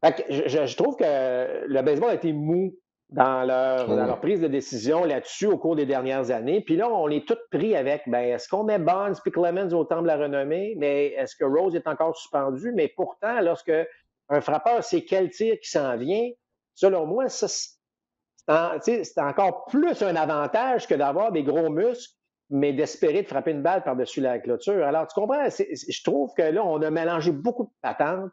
Fait que je trouve que le baseball a été mou dans leur prise de décision là-dessus au cours des dernières années. Puis là, on est tous pris avec, est-ce qu'on met Bonds puis Clemens au temps de la renommée? Mais est-ce que Rose est encore suspendu? Mais pourtant, lorsque un frappeur sait quel tir qui s'en vient, selon moi, ça c'est encore plus un avantage que d'avoir des gros muscles, mais d'espérer de frapper une balle par-dessus la clôture. Alors, tu comprends? Je trouve que là, on a mélangé beaucoup de patentes.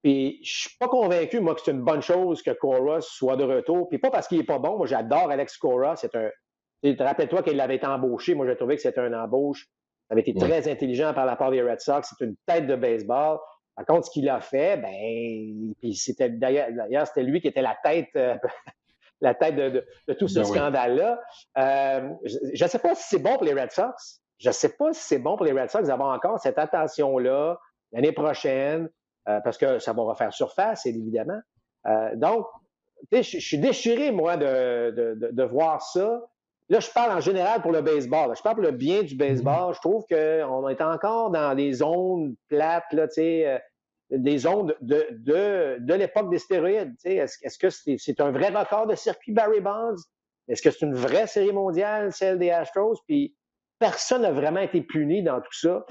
Puis, je suis pas convaincu, moi, que c'est une bonne chose que Cora soit de retour. Puis, pas parce qu'il est pas bon. Moi, j'adore Alex Cora. Rappelle-toi qu'il avait été embauché. Moi, j'ai trouvé que c'était une embauche. Ça avait été Ouais. très intelligent par la part des Red Sox. C'est une tête de baseball. Par contre, ce qu'il a fait, ben, puis d'ailleurs, c'était lui qui était la tête de tout ce Ben oui. scandale-là. Je ne sais pas si c'est bon pour les Red Sox. Je ne sais pas si c'est bon pour les Red Sox d'avoir encore cette attention-là l'année prochaine, parce que ça va refaire surface, évidemment. Donc, je suis déchiré, moi, de voir ça. Là, je parle en général pour le baseball. Je parle pour le bien du baseball. Je trouve qu'on est encore dans des zones plates, là, des zones de l'époque des stéroïdes. Est-ce que c'est un vrai record de circuit Barry Bonds? Est-ce que c'est une vraie série mondiale, celle des Astros? Puis personne n'a vraiment été puni dans tout ça,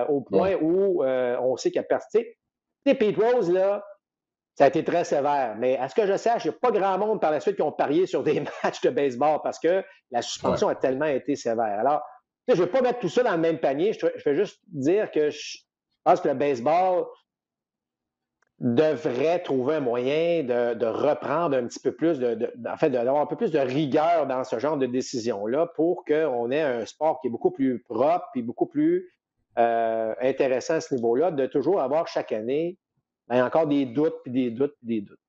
au point où on sait qu'il y a personne. Pete Rose, là, ça a été très sévère. Mais à ce que je sache, il n'y a pas grand monde par la suite qui ont parié sur des matchs de baseball parce que la suspension a tellement été sévère. Alors, je ne vais pas mettre tout ça dans le même panier. Je vais juste dire que je pense que le baseball devrait trouver un moyen de reprendre un petit peu plus, en fait, d'avoir un peu plus de rigueur dans ce genre de décision-là pour qu'on ait un sport qui est beaucoup plus propre et beaucoup plus intéressant à ce niveau-là, de toujours avoir chaque année encore des doutes, puis des doutes, puis des doutes.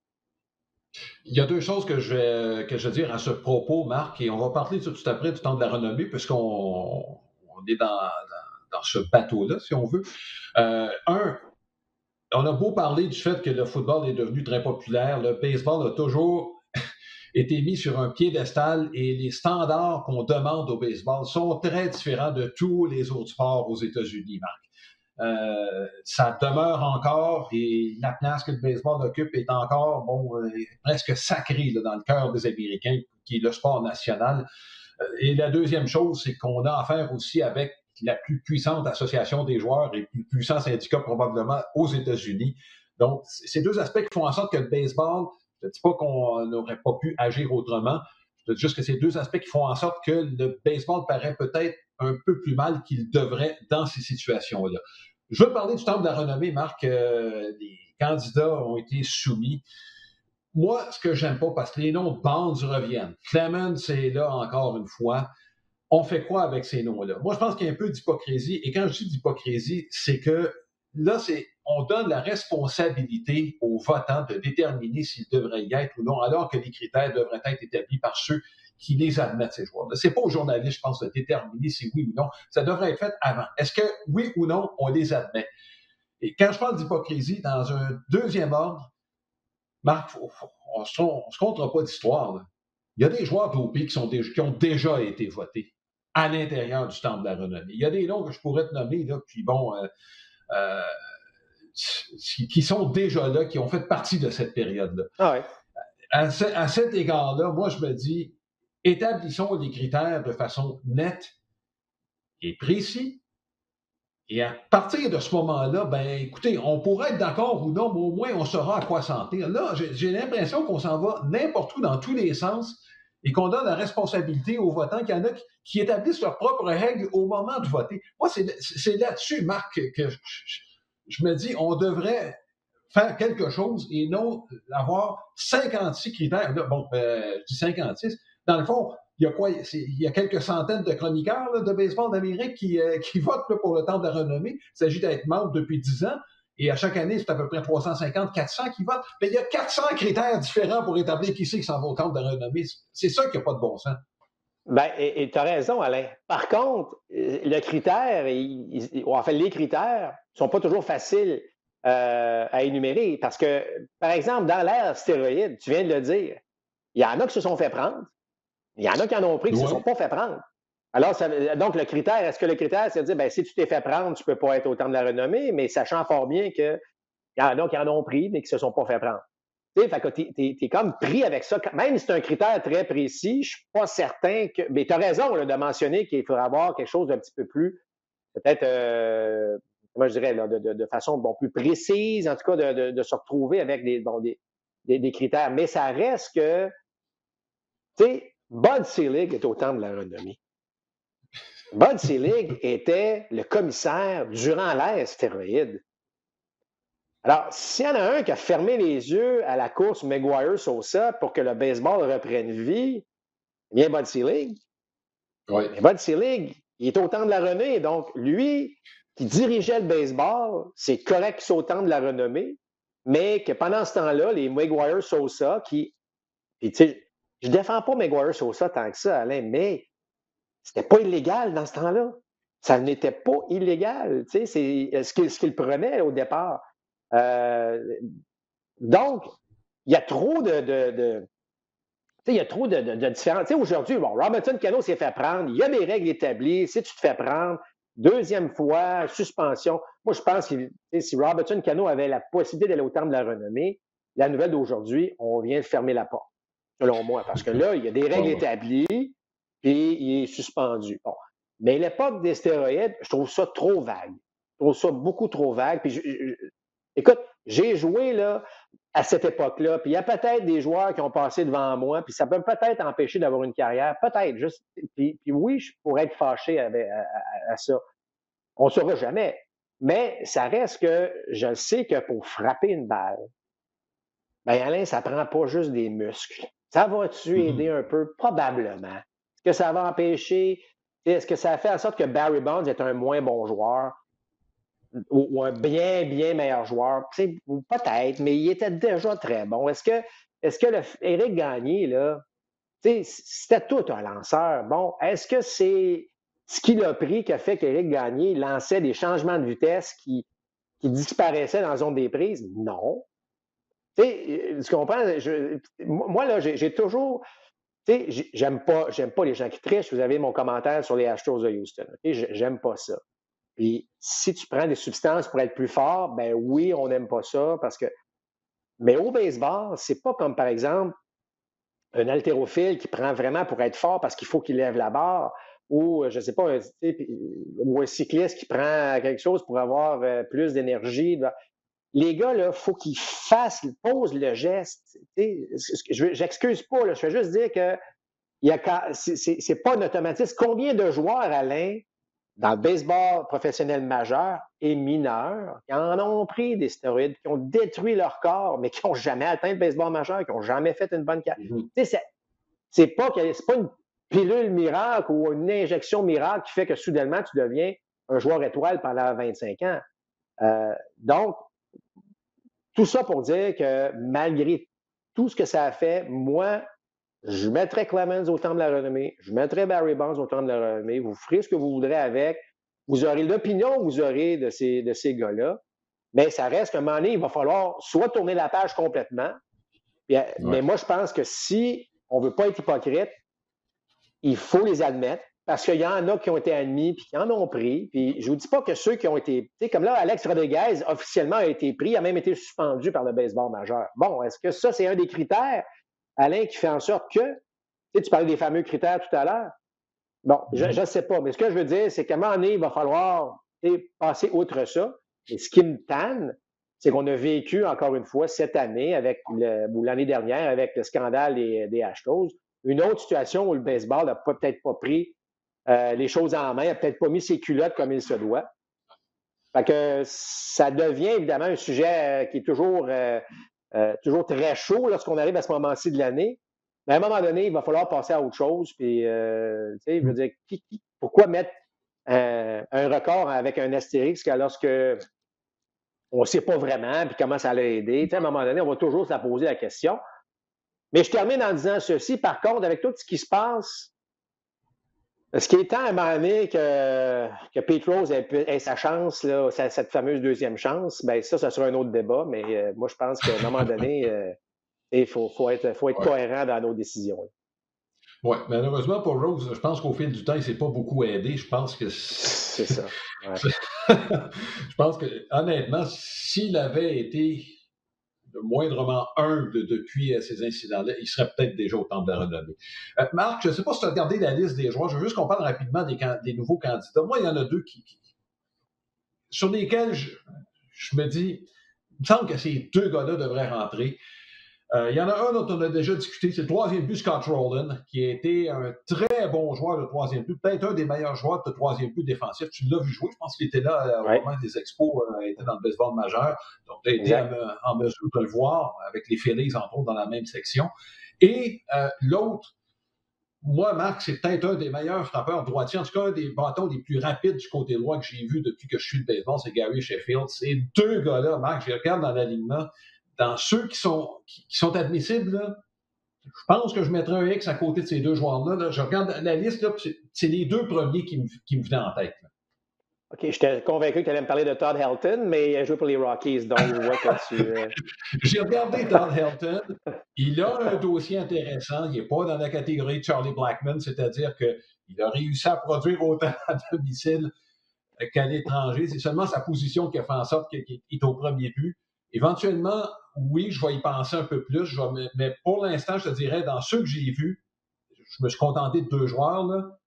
Il y a deux choses que je vais dire à ce propos, Marc, et on va parler tout après du temps de la renommée, puisqu'on est dans ce bateau-là, si on veut. On a beau parler du fait que le football est devenu très populaire, le baseball a toujours été mis sur un piédestal et les standards qu'on demande au baseball sont très différents de tous les autres sports aux États-Unis, Marc. Ça demeure encore et la place que le baseball occupe est encore presque sacrée là, dans le cœur des Américains, qui est le sport national. Et la deuxième chose, c'est qu'on a affaire aussi avec la plus puissante association des joueurs et le plus puissant syndicat probablement aux États-Unis. Donc, ces deux aspects qui font en sorte que le baseball, je ne dis pas qu'on n'aurait pas pu agir autrement, je dis juste que ces deux aspects qui font en sorte que le baseball paraît peut-être un peu plus mal qu'il devrait dans ces situations-là. Je veux parler du temple de la renommée, Marc. Les candidats ont été soumis. Moi, ce que j'aime pas, parce que les noms de Bonds reviennent. Clemens est là encore une fois. On fait quoi avec ces noms-là? Moi, je pense qu'il y a un peu d'hypocrisie. Et quand je dis d'hypocrisie, c'est que là, on donne la responsabilité aux votants de déterminer s'ils devraient y être ou non, alors que les critères devraient être établis par ceux qui les admettent, ces joueurs-là. C'est pas aux journalistes, je pense, de déterminer si oui ou non. Ça devrait être fait avant. Est-ce que oui ou non, on les admet? Et quand je parle d'hypocrisie, dans un deuxième ordre, Marc, on se comptera pas d'histoire, là. Il y a des joueurs dopés qui ont déjà été votés à l'intérieur du temple de la renommée. Il y a des noms que je pourrais te nommer, là, puis qui sont déjà là, qui ont fait partie de cette période-là. Ah ouais. À cet égard-là, moi, je me dis, établissons les critères de façon nette et précise. Et à partir de ce moment-là, ben, écoutez, on pourrait être d'accord ou non, mais au moins, on saura à quoi s'en tenir. Là, j'ai l'impression qu'on s'en va n'importe où dans tous les sens et qu'on donne la responsabilité aux votants, qu'il y en a qui établissent leurs propres règles au moment de voter. Moi, c'est là-dessus, Marc, que je me dis, on devrait faire quelque chose et non avoir 56 critères. Là, je dis 56. Dans le fond, il y a quoi? Il y a quelques centaines de chroniqueurs là, de baseball d'Amérique qui votent là, pour le temps de la renommée. Il s'agit d'être membre depuis 10 ans. Et à chaque année, c'est à peu près 350, 400 qui votent. Mais il y a 400 critères différents pour établir qui c'est qui s'en va au temple de la renommée. C'est ça qui n'a pas de bon sens. Ben, et tu as raison, Alain. Par contre, le critère, en fait, les critères ne sont pas toujours faciles à énumérer parce que, par exemple, dans l'ère stéroïde, tu viens de le dire, il y en a qui se sont fait prendre, il y en a qui en ont pris qui ne se sont pas fait prendre. Alors, donc, le critère, est-ce que le critère, c'est de dire, ben, si tu t'es fait prendre, tu ne peux pas être au temps de la renommée, mais sachant fort bien qu'il y en a qui en ont pris, mais qui ne se sont pas fait prendre. Tu sais, fait que t'es comme pris avec ça. Même si c'est un critère très précis, je ne suis pas certain que. Mais tu as raison là, de mentionner qu'il faudra avoir quelque chose d'un petit peu plus, peut-être, comment je dirais, là, de façon plus précise, en tout cas, de se retrouver avec des critères. Mais ça reste que Tu sais, Bud Selig est au temple de la renommée. Bud Selig était le commissaire durant l'ère stéroïde. Alors, s'il y en a un qui a fermé les yeux à la course Maguire-Sosa pour que le baseball reprenne vie, eh bien Bud Selig. Oui. Mais Bud Selig, il est au temps de la renommée. Donc, lui qui dirigeait le baseball, c'est correct qu'il soit au temps de la renommée, mais que pendant ce temps-là, les Maguire-Sosa qui. Puis, tu sais, je ne défends pas Maguire-Sosa tant que ça, Alain, mais c'était pas illégal dans ce temps-là. Ça n'était pas illégal. Tu sais, c'est ce qu'il prenait au départ. Donc, il y a trop de il y a trop de différences. Tu sais, aujourd'hui, bon, Robinson Cano s'est fait prendre. Il y a des règles établies. Si tu te fais prendre, deuxième fois, suspension. Moi, je pense que si Robinson Cano avait la possibilité d'aller au terme de la renommée, la nouvelle d'aujourd'hui, on vient de fermer la porte, selon moi. Parce que là, il y a des règles établies, puis il est suspendu. Bon. Mais l'époque des stéroïdes, je trouve ça trop vague. Je trouve ça beaucoup trop vague. Puis écoute, j'ai joué là, à cette époque-là, puis il y a peut-être des joueurs qui ont passé devant moi, puis ça peut peut-être empêcher d'avoir une carrière, peut-être, juste. Puis oui, je pourrais être fâché à ça. On ne saura jamais. Mais ça reste que je sais que pour frapper une balle, bien, Alain, ça ne prend pas juste des muscles. Ça va-tu aider un peu? Probablement. Est-ce que ça va empêcher? Est-ce que ça fait en sorte que Barry Bonds est un moins bon joueur? Ou un bien, bien meilleur joueur. Peut-être, mais il était déjà très bon. Est-ce que Éric Gagné, là, c'était tout un lanceur. Bon, est-ce que c'est ce qu'il a pris qui a fait qu'Éric Gagné lançait des changements de vitesse qui disparaissaient dans la zone des prises? Non. Tu comprends? Moi, là, j'ai toujours. J'aime pas les gens qui trichent. Vous avez mon commentaire sur les Astros de Houston. J'aime pas ça. Puis si tu prends des substances pour être plus fort, ben oui, on n'aime pas ça parce que. Mais au baseball, c'est pas comme par exemple un haltérophile qui prend vraiment pour être fort parce qu'il faut qu'il lève la barre, ou je sais pas, ou un cycliste qui prend quelque chose pour avoir plus d'énergie. Les gars, là, il faut qu'ils posent le geste. J'excuse pas, là, je veux juste dire que c'est pas un automatisme. Combien de joueurs, Alain, dans le baseball professionnel majeur et mineur, qui en ont pris des stéroïdes, qui ont détruit leur corps, mais qui n'ont jamais atteint le baseball majeur, qui n'ont jamais fait une bonne carrière. C'est pas une pilule miracle ou une injection miracle qui fait que soudainement tu deviens un joueur étoile pendant 25 ans. Donc, tout ça pour dire que malgré tout ce que ça a fait, moi, je mettrais Clemens au temps de la renommée. Je mettrais Barry Bonds au temps de la renommée. Vous ferez ce que vous voudrez avec. Vous aurez l'opinion que vous aurez de ces gars-là. Mais ça reste qu'à un moment donné, il va falloir soit tourner la page complètement. Mais moi, je pense que si on ne veut pas être hypocrite, il faut les admettre. Parce qu'il y en a qui ont été admis puis qui en ont pris. Puis je ne vous dis pas que ceux qui ont été. Tu sais, comme là, Alex Rodriguez, officiellement, a été pris, a même été suspendu par le baseball majeur. Bon, est-ce que ça, c'est un des critères, Alain, qui fait en sorte que. Tu parlais des fameux critères tout à l'heure. Bon, je ne sais pas, mais ce que je veux dire, c'est qu'à un moment donné, il va falloir passer outre ça. Et ce qui me tanne, c'est qu'on a vécu, encore une fois, cette année, ou l'année dernière, avec le scandale des Astros, une autre situation où le baseball n'a peut-être pas pris les choses en main, n'a peut-être pas mis ses culottes comme il se doit. Fait que ça devient évidemment un sujet qui est toujours très chaud lorsqu'on arrive à ce moment-ci de l'année. Mais à un moment donné, il va falloir passer à autre chose. Puis, je veux dire, pourquoi mettre un record avec un astérisque lorsque on ne sait pas vraiment puis comment ça allait aider? À un moment donné, on va toujours se poser la question. Mais je termine en disant ceci. Par contre, avec tout ce qui se passe, ce qui est temps à un moment donné que Pete Rose ait sa chance, là, cette fameuse deuxième chance, bien ça sera un autre débat. Mais moi, je pense qu'à un moment donné, il faut être cohérent dans nos décisions. Oui, malheureusement pour Rose, je pense qu'au fil du temps, il ne s'est pas beaucoup aidé. Je pense que c'est ça. Ouais. Je pense que, honnêtement, s'il avait été moindrement humble depuis ces incidents-là, il serait peut-être déjà au temple de la renommée. Marc, je ne sais pas si tu as regardé la liste des joueurs. Je veux juste qu'on parle rapidement des nouveaux candidats. Moi, il y en a deux sur lesquels je me dis, il me semble que ces deux gars-là devraient rentrer. Il y en a un dont on a déjà discuté, c'est le troisième but, Scott Rowland, qui a été un très bon joueur de troisième but, peut-être un des meilleurs joueurs de troisième but défensif. Tu l'as vu jouer, je pense qu'il était là au Ouais, moment des expos, il était dans le baseball majeur, donc tu as été exact. en mesure de le voir avec les Phillies, entre autres, dans la même section. Et l'autre, moi, Marc, c'est peut-être un des meilleurs frappeurs droitiers, en tout cas un des bâtons les plus rapides du côté droit que j'ai vu depuis que je suis le baseball, c'est Gary Sheffield. Ces deux gars-là, Marc, je regarde dans l'alignement, dans ceux qui sont admissibles, là, je pense que je mettrais un X à côté de ces deux joueurs-là. Là. Je regarde la liste, là, c'est les deux premiers qui me venaient en tête. Là. OK, j'étais convaincu que tu allais me parler de Todd Helton, mais il a joué pour les Rockies, donc je vois que tu. J'ai regardé Todd Helton. Il a un dossier intéressant. Il n'est pas dans la catégorie de Charlie Blackmon, c'est-à-dire qu'il a réussi à produire autant à domicile qu'à l'étranger. C'est seulement sa position qui a fait en sorte qu'il est au premier but. Éventuellement, oui, je vais y penser un peu plus, mais pour l'instant, je te dirais, dans ceux que j'ai vus, je me suis contenté de deux joueurs. Là.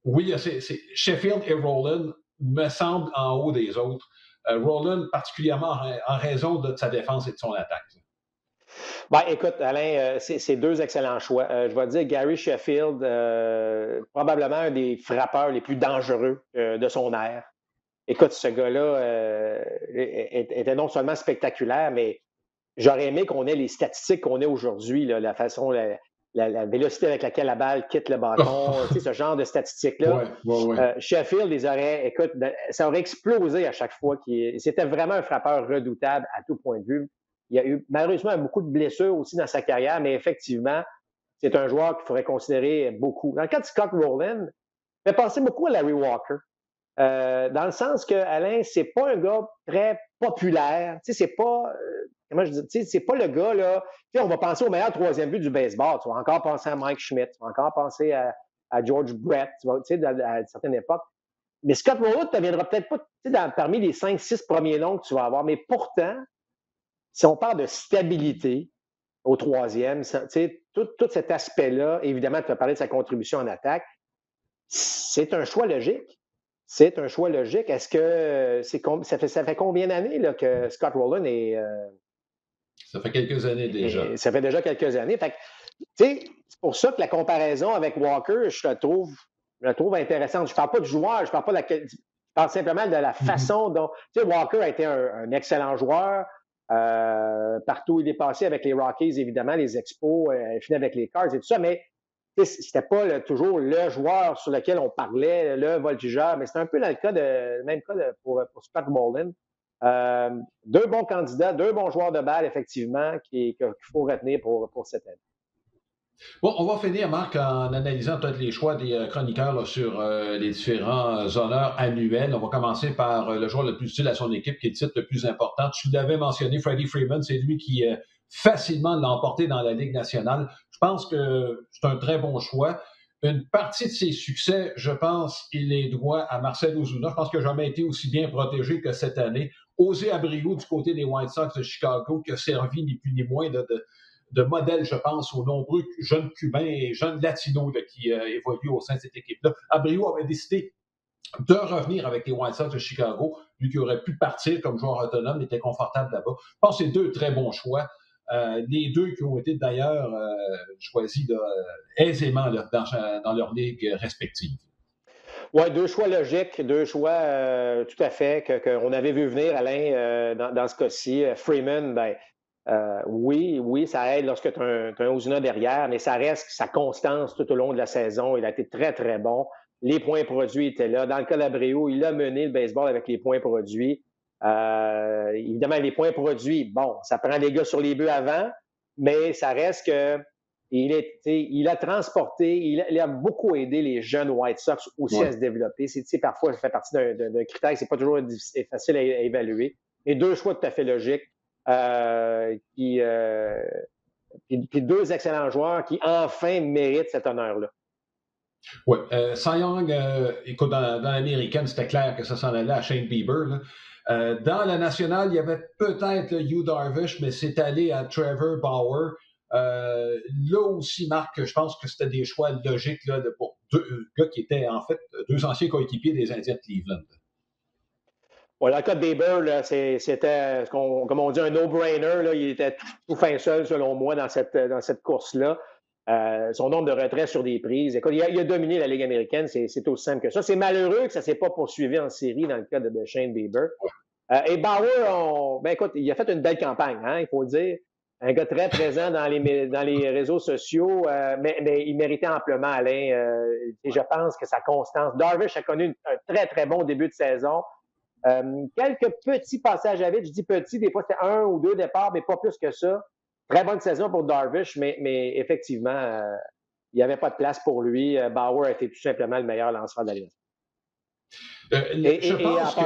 Oui, c'est Sheffield et Rowland me semblent en haut des autres. Rowland, particulièrement en raison de sa défense et de son attaque. Ben, écoute, Alain, c'est deux excellents choix. Je vais dire Gary Sheffield, probablement un des frappeurs les plus dangereux de son ère. Écoute, ce gars-là était non seulement spectaculaire, mais j'aurais aimé qu'on ait les statistiques qu'on a aujourd'hui, là, la façon, la vélocité avec laquelle la balle quitte le bâton, tu sais, ce genre de statistiques-là. Ouais. Sheffield, écoute, ça aurait explosé à chaque fois. C'était vraiment un frappeur redoutable à tout point de vue. Il y a eu malheureusement beaucoup de blessures aussi dans sa carrière, mais effectivement, c'est un joueur qu'il faudrait considérer beaucoup. Dans le cas de Scott Rowland, il fait penser beaucoup à Larry Walker. Dans le sens que Alain, c'est pas un gars très populaire. Tu sais, c'est pas. Comment je dis, tu sais, c'est pas le gars, là. Tu sais, on va penser au meilleur troisième but du baseball. Tu vas encore penser à Mike Schmidt. Tu vas encore penser à George Brett, tu sais, à une certaine époque. Mais Scott Rowland ne viendra peut-être pas parmi les 5-6 premiers noms que tu vas avoir. Mais pourtant, si on parle de stabilité au troisième, tu sais, tout cet aspect-là, évidemment, tu as parlé de sa contribution en attaque, c'est un choix logique. C'est un choix logique. Est-ce que ça fait combien d'années là, que Scott Rowland est. Ça fait quelques années déjà. Ça fait déjà quelques années. Fait que, c'est pour ça que la comparaison avec Walker, je la trouve intéressante. Je ne parle pas du joueur, je parle simplement de la façon dont. Tu sais, Walker a été un excellent joueur. Partout où il est passé avec les Rockies, évidemment, les Expos, il finit avec les Cards et tout ça, mais c'était pas toujours le joueur sur lequel on parlait, le voltigeur, mais c'est un peu le même cas pour Scott Rowland. Deux bons candidats, deux bons joueurs de balle, effectivement, qu'il faut retenir pour cette année. Bon, on va finir, Marc, en analysant peut-être les choix des chroniqueurs là, sur les différents honneurs annuels. On va commencer par le joueur le plus utile à son équipe, qui est le titre le plus important. Tu l'avais mentionné, Freddie Freeman, c'est lui qui facilement l'a emporté dans la Ligue nationale. Je pense que c'est un très bon choix. Une partie de ses succès, je pense, il les doit à Marcell Ozuna. Je pense qu'il n'a jamais été aussi bien protégé que cette année. José Abreu du côté des White Sox de Chicago, qui a servi ni plus ni moins de modèle, je pense, aux nombreux jeunes Cubains et jeunes Latinos là, qui évoluent au sein de cette équipe-là. Abreu avait décidé de revenir avec les White Sox de Chicago, lui qui aurait pu partir comme joueur autonome, était confortable là-bas. Je pense que c'est deux très bons choix. Les deux qui ont été d'ailleurs choisis là, aisément là, dans leur ligue respective. Oui, deux choix logiques, deux choix tout à fait qu'on avait vu venir, Alain, dans ce cas-ci. Freeman, ben, oui, ça aide lorsque tu as un Ozuna derrière, mais ça reste sa constance tout au long de la saison. Il a été très, très bon. Les points produits étaient là. Dans le cas d'Abreu, il a mené le baseball avec les points produits. Évidemment, les points produits, bon, ça prend les gars sur les buts avant, mais ça reste que il a transporté, il a beaucoup aidé les jeunes White Sox aussi à se développer. Parfois, ça fait partie d'un critère, c'est pas toujours facile à évaluer. Mais deux choix tout à fait logiques. Puis deux excellents joueurs qui enfin méritent cet honneur-là. Oui. Cy Young, écoute, dans l'américaine, c'était clair que ça s'en allait à Shane Bieber. Là. Dans la nationale, il y avait peut-être Yu Darvish, mais c'est allé à Trevor Bauer. Là aussi, Marc, je pense que c'était des choix logiques là, pour deux gars qui étaient en fait deux anciens coéquipiers des Indiens de Cleveland. Bon, dans le cas de Bieber, là, c'était, comme on dit, un no-brainer. Là. Il était tout fin seul, selon moi, dans cette course-là. Son nombre de retraits sur des prises. Écoute, il a dominé la Ligue américaine, c'est aussi simple que ça. C'est malheureux que ça ne s'est pas poursuivi en série dans le cas de Shane Bieber. Et Bauer, ben écoute, il a fait une belle campagne, hein, il faut le dire. Un gars très présent dans les réseaux sociaux, mais il méritait amplement, Alain. Et je pense que sa constance. Darvish a connu un très, très bon début de saison. Quelques petits passages à vide, je dis petits, des fois c'était un ou deux départs, mais pas plus que ça. Très bonne saison pour Darvish, mais effectivement, il n'y avait pas de place pour lui. Bauer a été tout simplement le meilleur lanceur de la Ligue. Je Et en pense que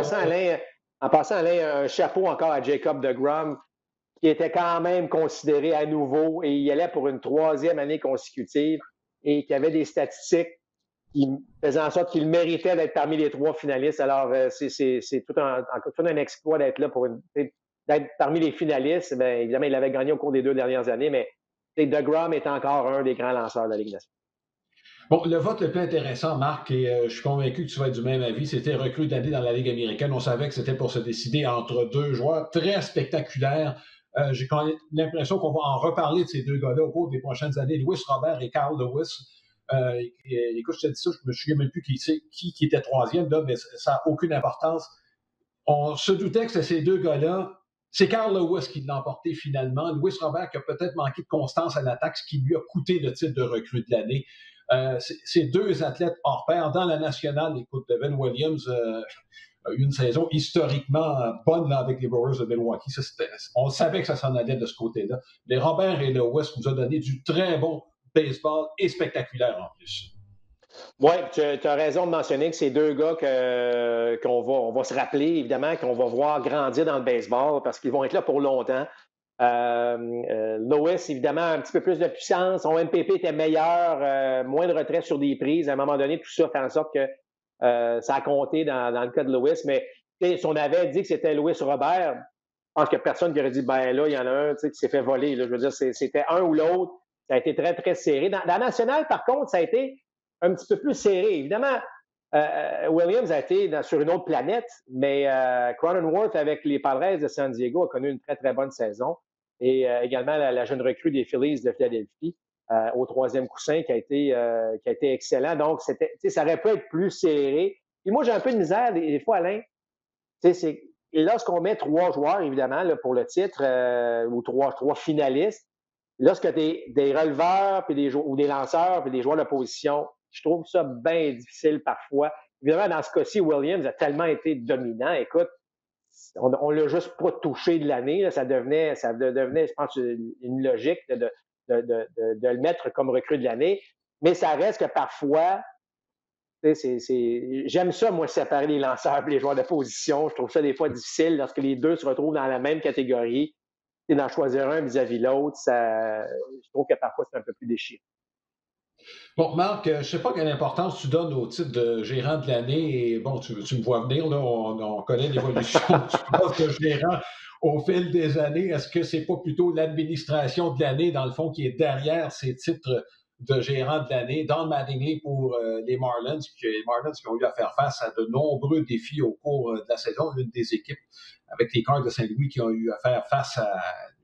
passant, Alain, un chapeau encore à Jacob deGrom, qui était quand même considéré à nouveau, et il allait pour une 3e année consécutive, et qui avait des statistiques qui faisait en sorte qu'il méritait d'être parmi les 3 finalistes. Alors, c'est tout un exploit d'être là d'être parmi les finalistes. Bien, évidemment, il avait gagné au cours des 2 dernières années, mais deGrom est encore un des grands lanceurs de la Ligue nationale. bon, le vote le plus intéressant, Marc, et je suis convaincu que tu vas être du même avis, c'était recrue d'année dans la Ligue américaine. On savait que c'était pour se décider entre 2 joueurs très spectaculaires. J'ai quand même l'impression qu'on va en reparler de ces 2 gars-là au cours des prochaines années, Luis Robert et Carl Lewis. Écoute, je te dis ça, je me souviens même plus qui était 3e, là, mais ça n'a aucune importance. On se doutait que c'était ces 2 gars-là. C'est Carl Lewis qui l'a emporté finalement. Luis Robert qui a peut-être manqué de constance à l'attaque, ce qui lui a coûté le titre de recrue de l'année. C'est 2 athlètes hors pair. Dans la nationale, écoute, Devin Williams a eu une saison historiquement bonne là, avec les Brewers de Milwaukee. On savait que ça s'en allait de ce côté-là. Mais Robert et Lewis nous ont donné du très bon baseball et spectaculaire en plus. Oui, tu as raison de mentionner que c'est 2 gars on va se rappeler, évidemment, qu'on va voir grandir dans le baseball parce qu'ils vont être là pour longtemps. Lewis, évidemment, un petit peu plus de puissance. Son MPP était meilleur, moins de retrait sur des prises. À un moment donné, tout ça fait en sorte que ça a compté dans le cas de Lewis. Mais si on avait dit que c'était Luis Robert, je pense qu'il n'y a personne qui aurait dit, ben là, il y en a un qui s'est fait voler. Là. Je veux dire, c'était un ou l'autre. Ça a été très, très serré. Dans la nationale, par contre, ça a été un petit peu plus serré. Évidemment, Williams a été sur une autre planète, mais Cronenworth avec les Padres de San Diego a connu une très, très bonne saison. Et également la jeune recrue des Phillies de Philadelphie au 3e coussin qui a été excellent. Donc, ça aurait pu être plus serré. Et moi, j'ai un peu de misère des fois, Alain. C'est lorsqu'on met 3 joueurs, évidemment, là, pour le titre, ou trois finalistes, lorsque tu es des releveurs ou des lanceurs puis des joueurs de position, je trouve ça bien difficile parfois. Évidemment, dans ce cas-ci, Williams a tellement été dominant. Écoute, on l'a juste pas touché de l'année. Là. Ça devenait, je pense, une logique de le mettre comme recrue de l'année. Mais ça reste que parfois, j'aime ça, moi, séparer les lanceurs et les joueurs de position. Je trouve ça des fois difficile lorsque les 2 se retrouvent dans la même catégorie. Et d'en choisir un vis-à-vis l'autre, je trouve que parfois, c'est un peu plus déchirant. Bon, Marc, je ne sais pas quelle importance tu donnes au titre de gérant de l'année. Et bon, tu me vois venir, là, on connaît l'évolution du poste de gérant au fil des années. Est-ce que c'est pas plutôt l'administration de l'année, dans le fond, qui est derrière ces titres de gérant de l'année? Don Mattingly pour les Marlins qui ont eu à faire face à de nombreux défis au cours de la saison. Une des équipes avec les Cards de Saint-Louis qui ont eu à faire face à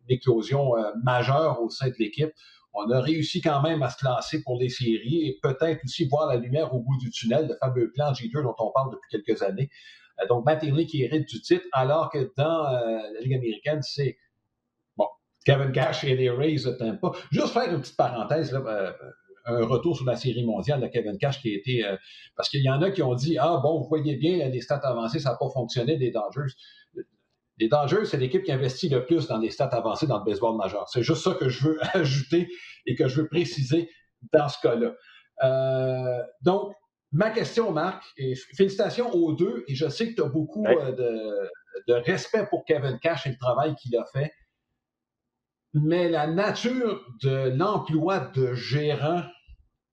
une éclosion majeure au sein de l'équipe. On a réussi quand même à se lancer pour les séries et peut-être aussi voir la lumière au bout du tunnel, le fameux plan Jeter dont on parle depuis quelques années. Donc, Mattingly qui hérite du titre, alors que dans la Ligue américaine, c'est bon, Kevin Cash et les Rays de Tampa. Juste faire une petite parenthèse, là, un retour sur la série mondiale de Kevin Cash qui a été... parce qu'il y en a qui ont dit, ah bon, vous voyez bien, les stats avancées, ça n'a pas fonctionné des Dodgers. Les Dodgers, c'est l'équipe qui investit le plus dans les stats avancées dans le baseball majeur. C'est juste ça que je veux ajouter et que je veux préciser dans ce cas-là. Donc, ma question, Marc, et félicitations aux 2, et je sais que tu as beaucoup de respect pour Kevin Cash et le travail qu'il a fait, mais la nature de l'emploi de gérant,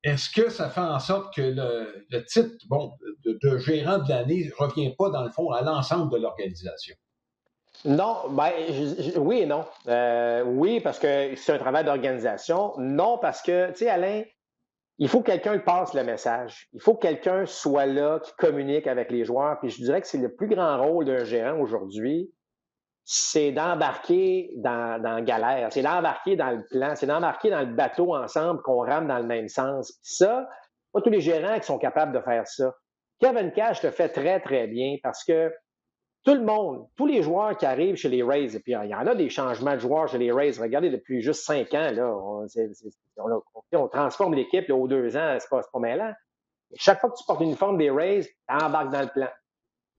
est-ce que ça fait en sorte que le titre de gérant de l'année ne revient pas, dans le fond, à l'ensemble de l'organisation? Non, ben, oui et non. Oui, parce que c'est un travail d'organisation. Non, parce que, tu sais, Alain, il faut que quelqu'un passe le message. Il faut que quelqu'un soit là, qui communique avec les joueurs. Puis je dirais que c'est le plus grand rôle d'un gérant aujourd'hui, c'est d'embarquer dans la galère, c'est d'embarquer dans le plan, c'est d'embarquer dans le bateau ensemble, qu'on rame dans le même sens. Puis ça, pas tous les gérants qui sont capables de faire ça. Kevin Cash le fait très, très bien parce que tout le monde, tous les joueurs qui arrivent chez les Rays, et puis il y en a des changements de joueurs chez les Rays. Regardez, depuis juste 5 ans, là, on transforme l'équipe là, aux 2 ans, c'est pas mêlant. Chaque fois que tu portes l'uniforme des Rays, tu embarques dans le plan.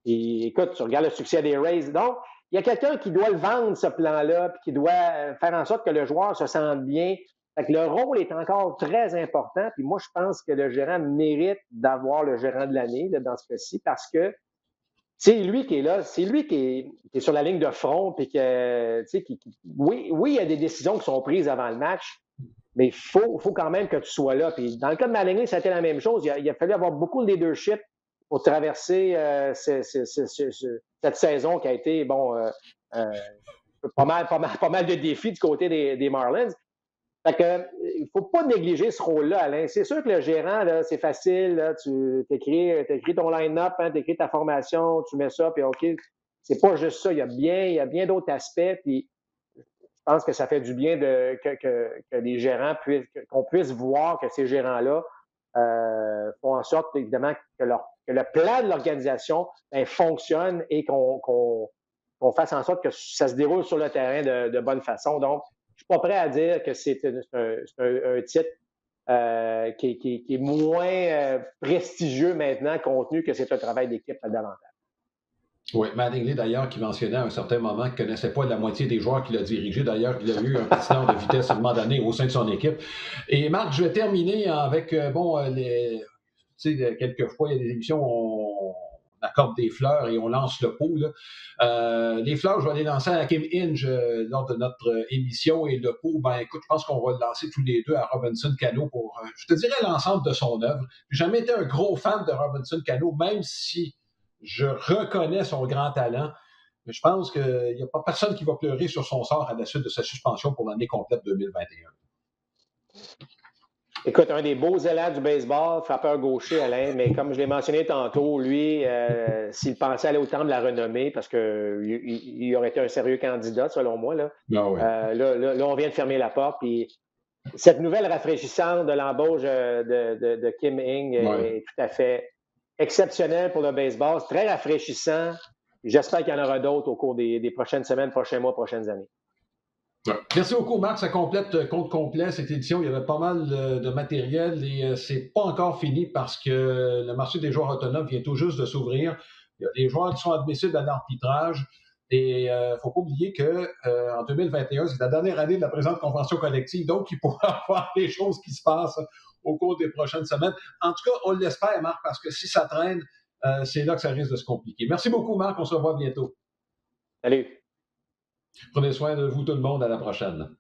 Et écoute, tu regardes le succès des Rays. Donc, il y a quelqu'un qui doit le vendre, ce plan-là, puis qui doit faire en sorte que le joueur se sente bien. Fait que le rôle est encore très important. Puis moi, je pense que le gérant mérite d'avoir le gérant de l'année là, dans ce cas-ci parce que c'est lui qui est là, c'est lui qui est sur la ligne de front. Puis que, oui, il y a des décisions qui sont prises avant le match, mais il faut quand même que tu sois là. Puis dans le cas de Mattingly, ça a été la même chose. Il a fallu avoir beaucoup de leadership pour traverser cette saison qui a été, pas mal de défis du côté des Marlins. Fait que, il faut pas négliger ce rôle-là, Alain. C'est sûr que le gérant, là, c'est facile. Là, tu écris ton line-up, tu écris ta formation, tu mets ça, puis OK. C'est pas juste ça. Il y a bien d'autres aspects. Puis je pense que ça fait du bien que les gérants qu'on puisse voir que ces gérants-là font en sorte, évidemment, que le plan de l'organisation fonctionne et qu'on fasse en sorte que ça se déroule sur le terrain de bonne façon. Donc, je ne suis pas prêt à dire que c'est un titre qui est moins prestigieux maintenant, compte tenu que c'est un travail d'équipe davantage. Oui, Mattingly, d'ailleurs, qui mentionnait à un certain moment qu'il ne connaissait pas la moitié des joueurs qu'il a dirigés. D'ailleurs, il a eu un patineur de vitesse à un moment donné au sein de son équipe. Et Marc, je vais terminer avec, quelquefois, il y a des émissions où on accorde des fleurs et on lance le pot. Là. Les fleurs, je vais les lancer à Kim Hinge lors de notre émission. Et le pot, écoute, je pense qu'on va le lancer tous les deux à Robinson Cano pour, je te dirais, l'ensemble de son œuvre. J'ai jamais été un gros fan de Robinson Cano, même si je reconnais son grand talent. Mais je pense qu'il n'y a pas personne qui va pleurer sur son sort à la suite de sa suspension pour l'année complète 2021. Écoute, un des beaux élans du baseball, frappeur gaucher, Alain, mais comme je l'ai mentionné tantôt, lui, s'il pensait aller au temps de la renommée, parce qu'il aurait été un sérieux candidat, selon moi, là, là, on vient de fermer la porte. Puis cette nouvelle rafraîchissante de l'embauche de Kim Ng est tout à fait exceptionnelle pour le baseball. C'est très rafraîchissant. J'espère qu'il y en aura d'autres au cours des prochaines semaines, prochains mois, prochaines années. Ouais. Merci beaucoup, Marc. Ça complète compte complet cette édition. Il y avait pas mal de matériel et c'est pas encore fini parce que le marché des joueurs autonomes vient tout juste de s'ouvrir. Il y a des joueurs qui sont admissibles à l'arbitrage et faut pas oublier que en 2021, c'est la dernière année de la présente convention collective, donc il pourra y avoir des choses qui se passent au cours des prochaines semaines. En tout cas, on l'espère, Marc, parce que si ça traîne, c'est là que ça risque de se compliquer. Merci beaucoup, Marc. On se revoit bientôt. Salut. Prenez soin de vous tout le monde. À la prochaine.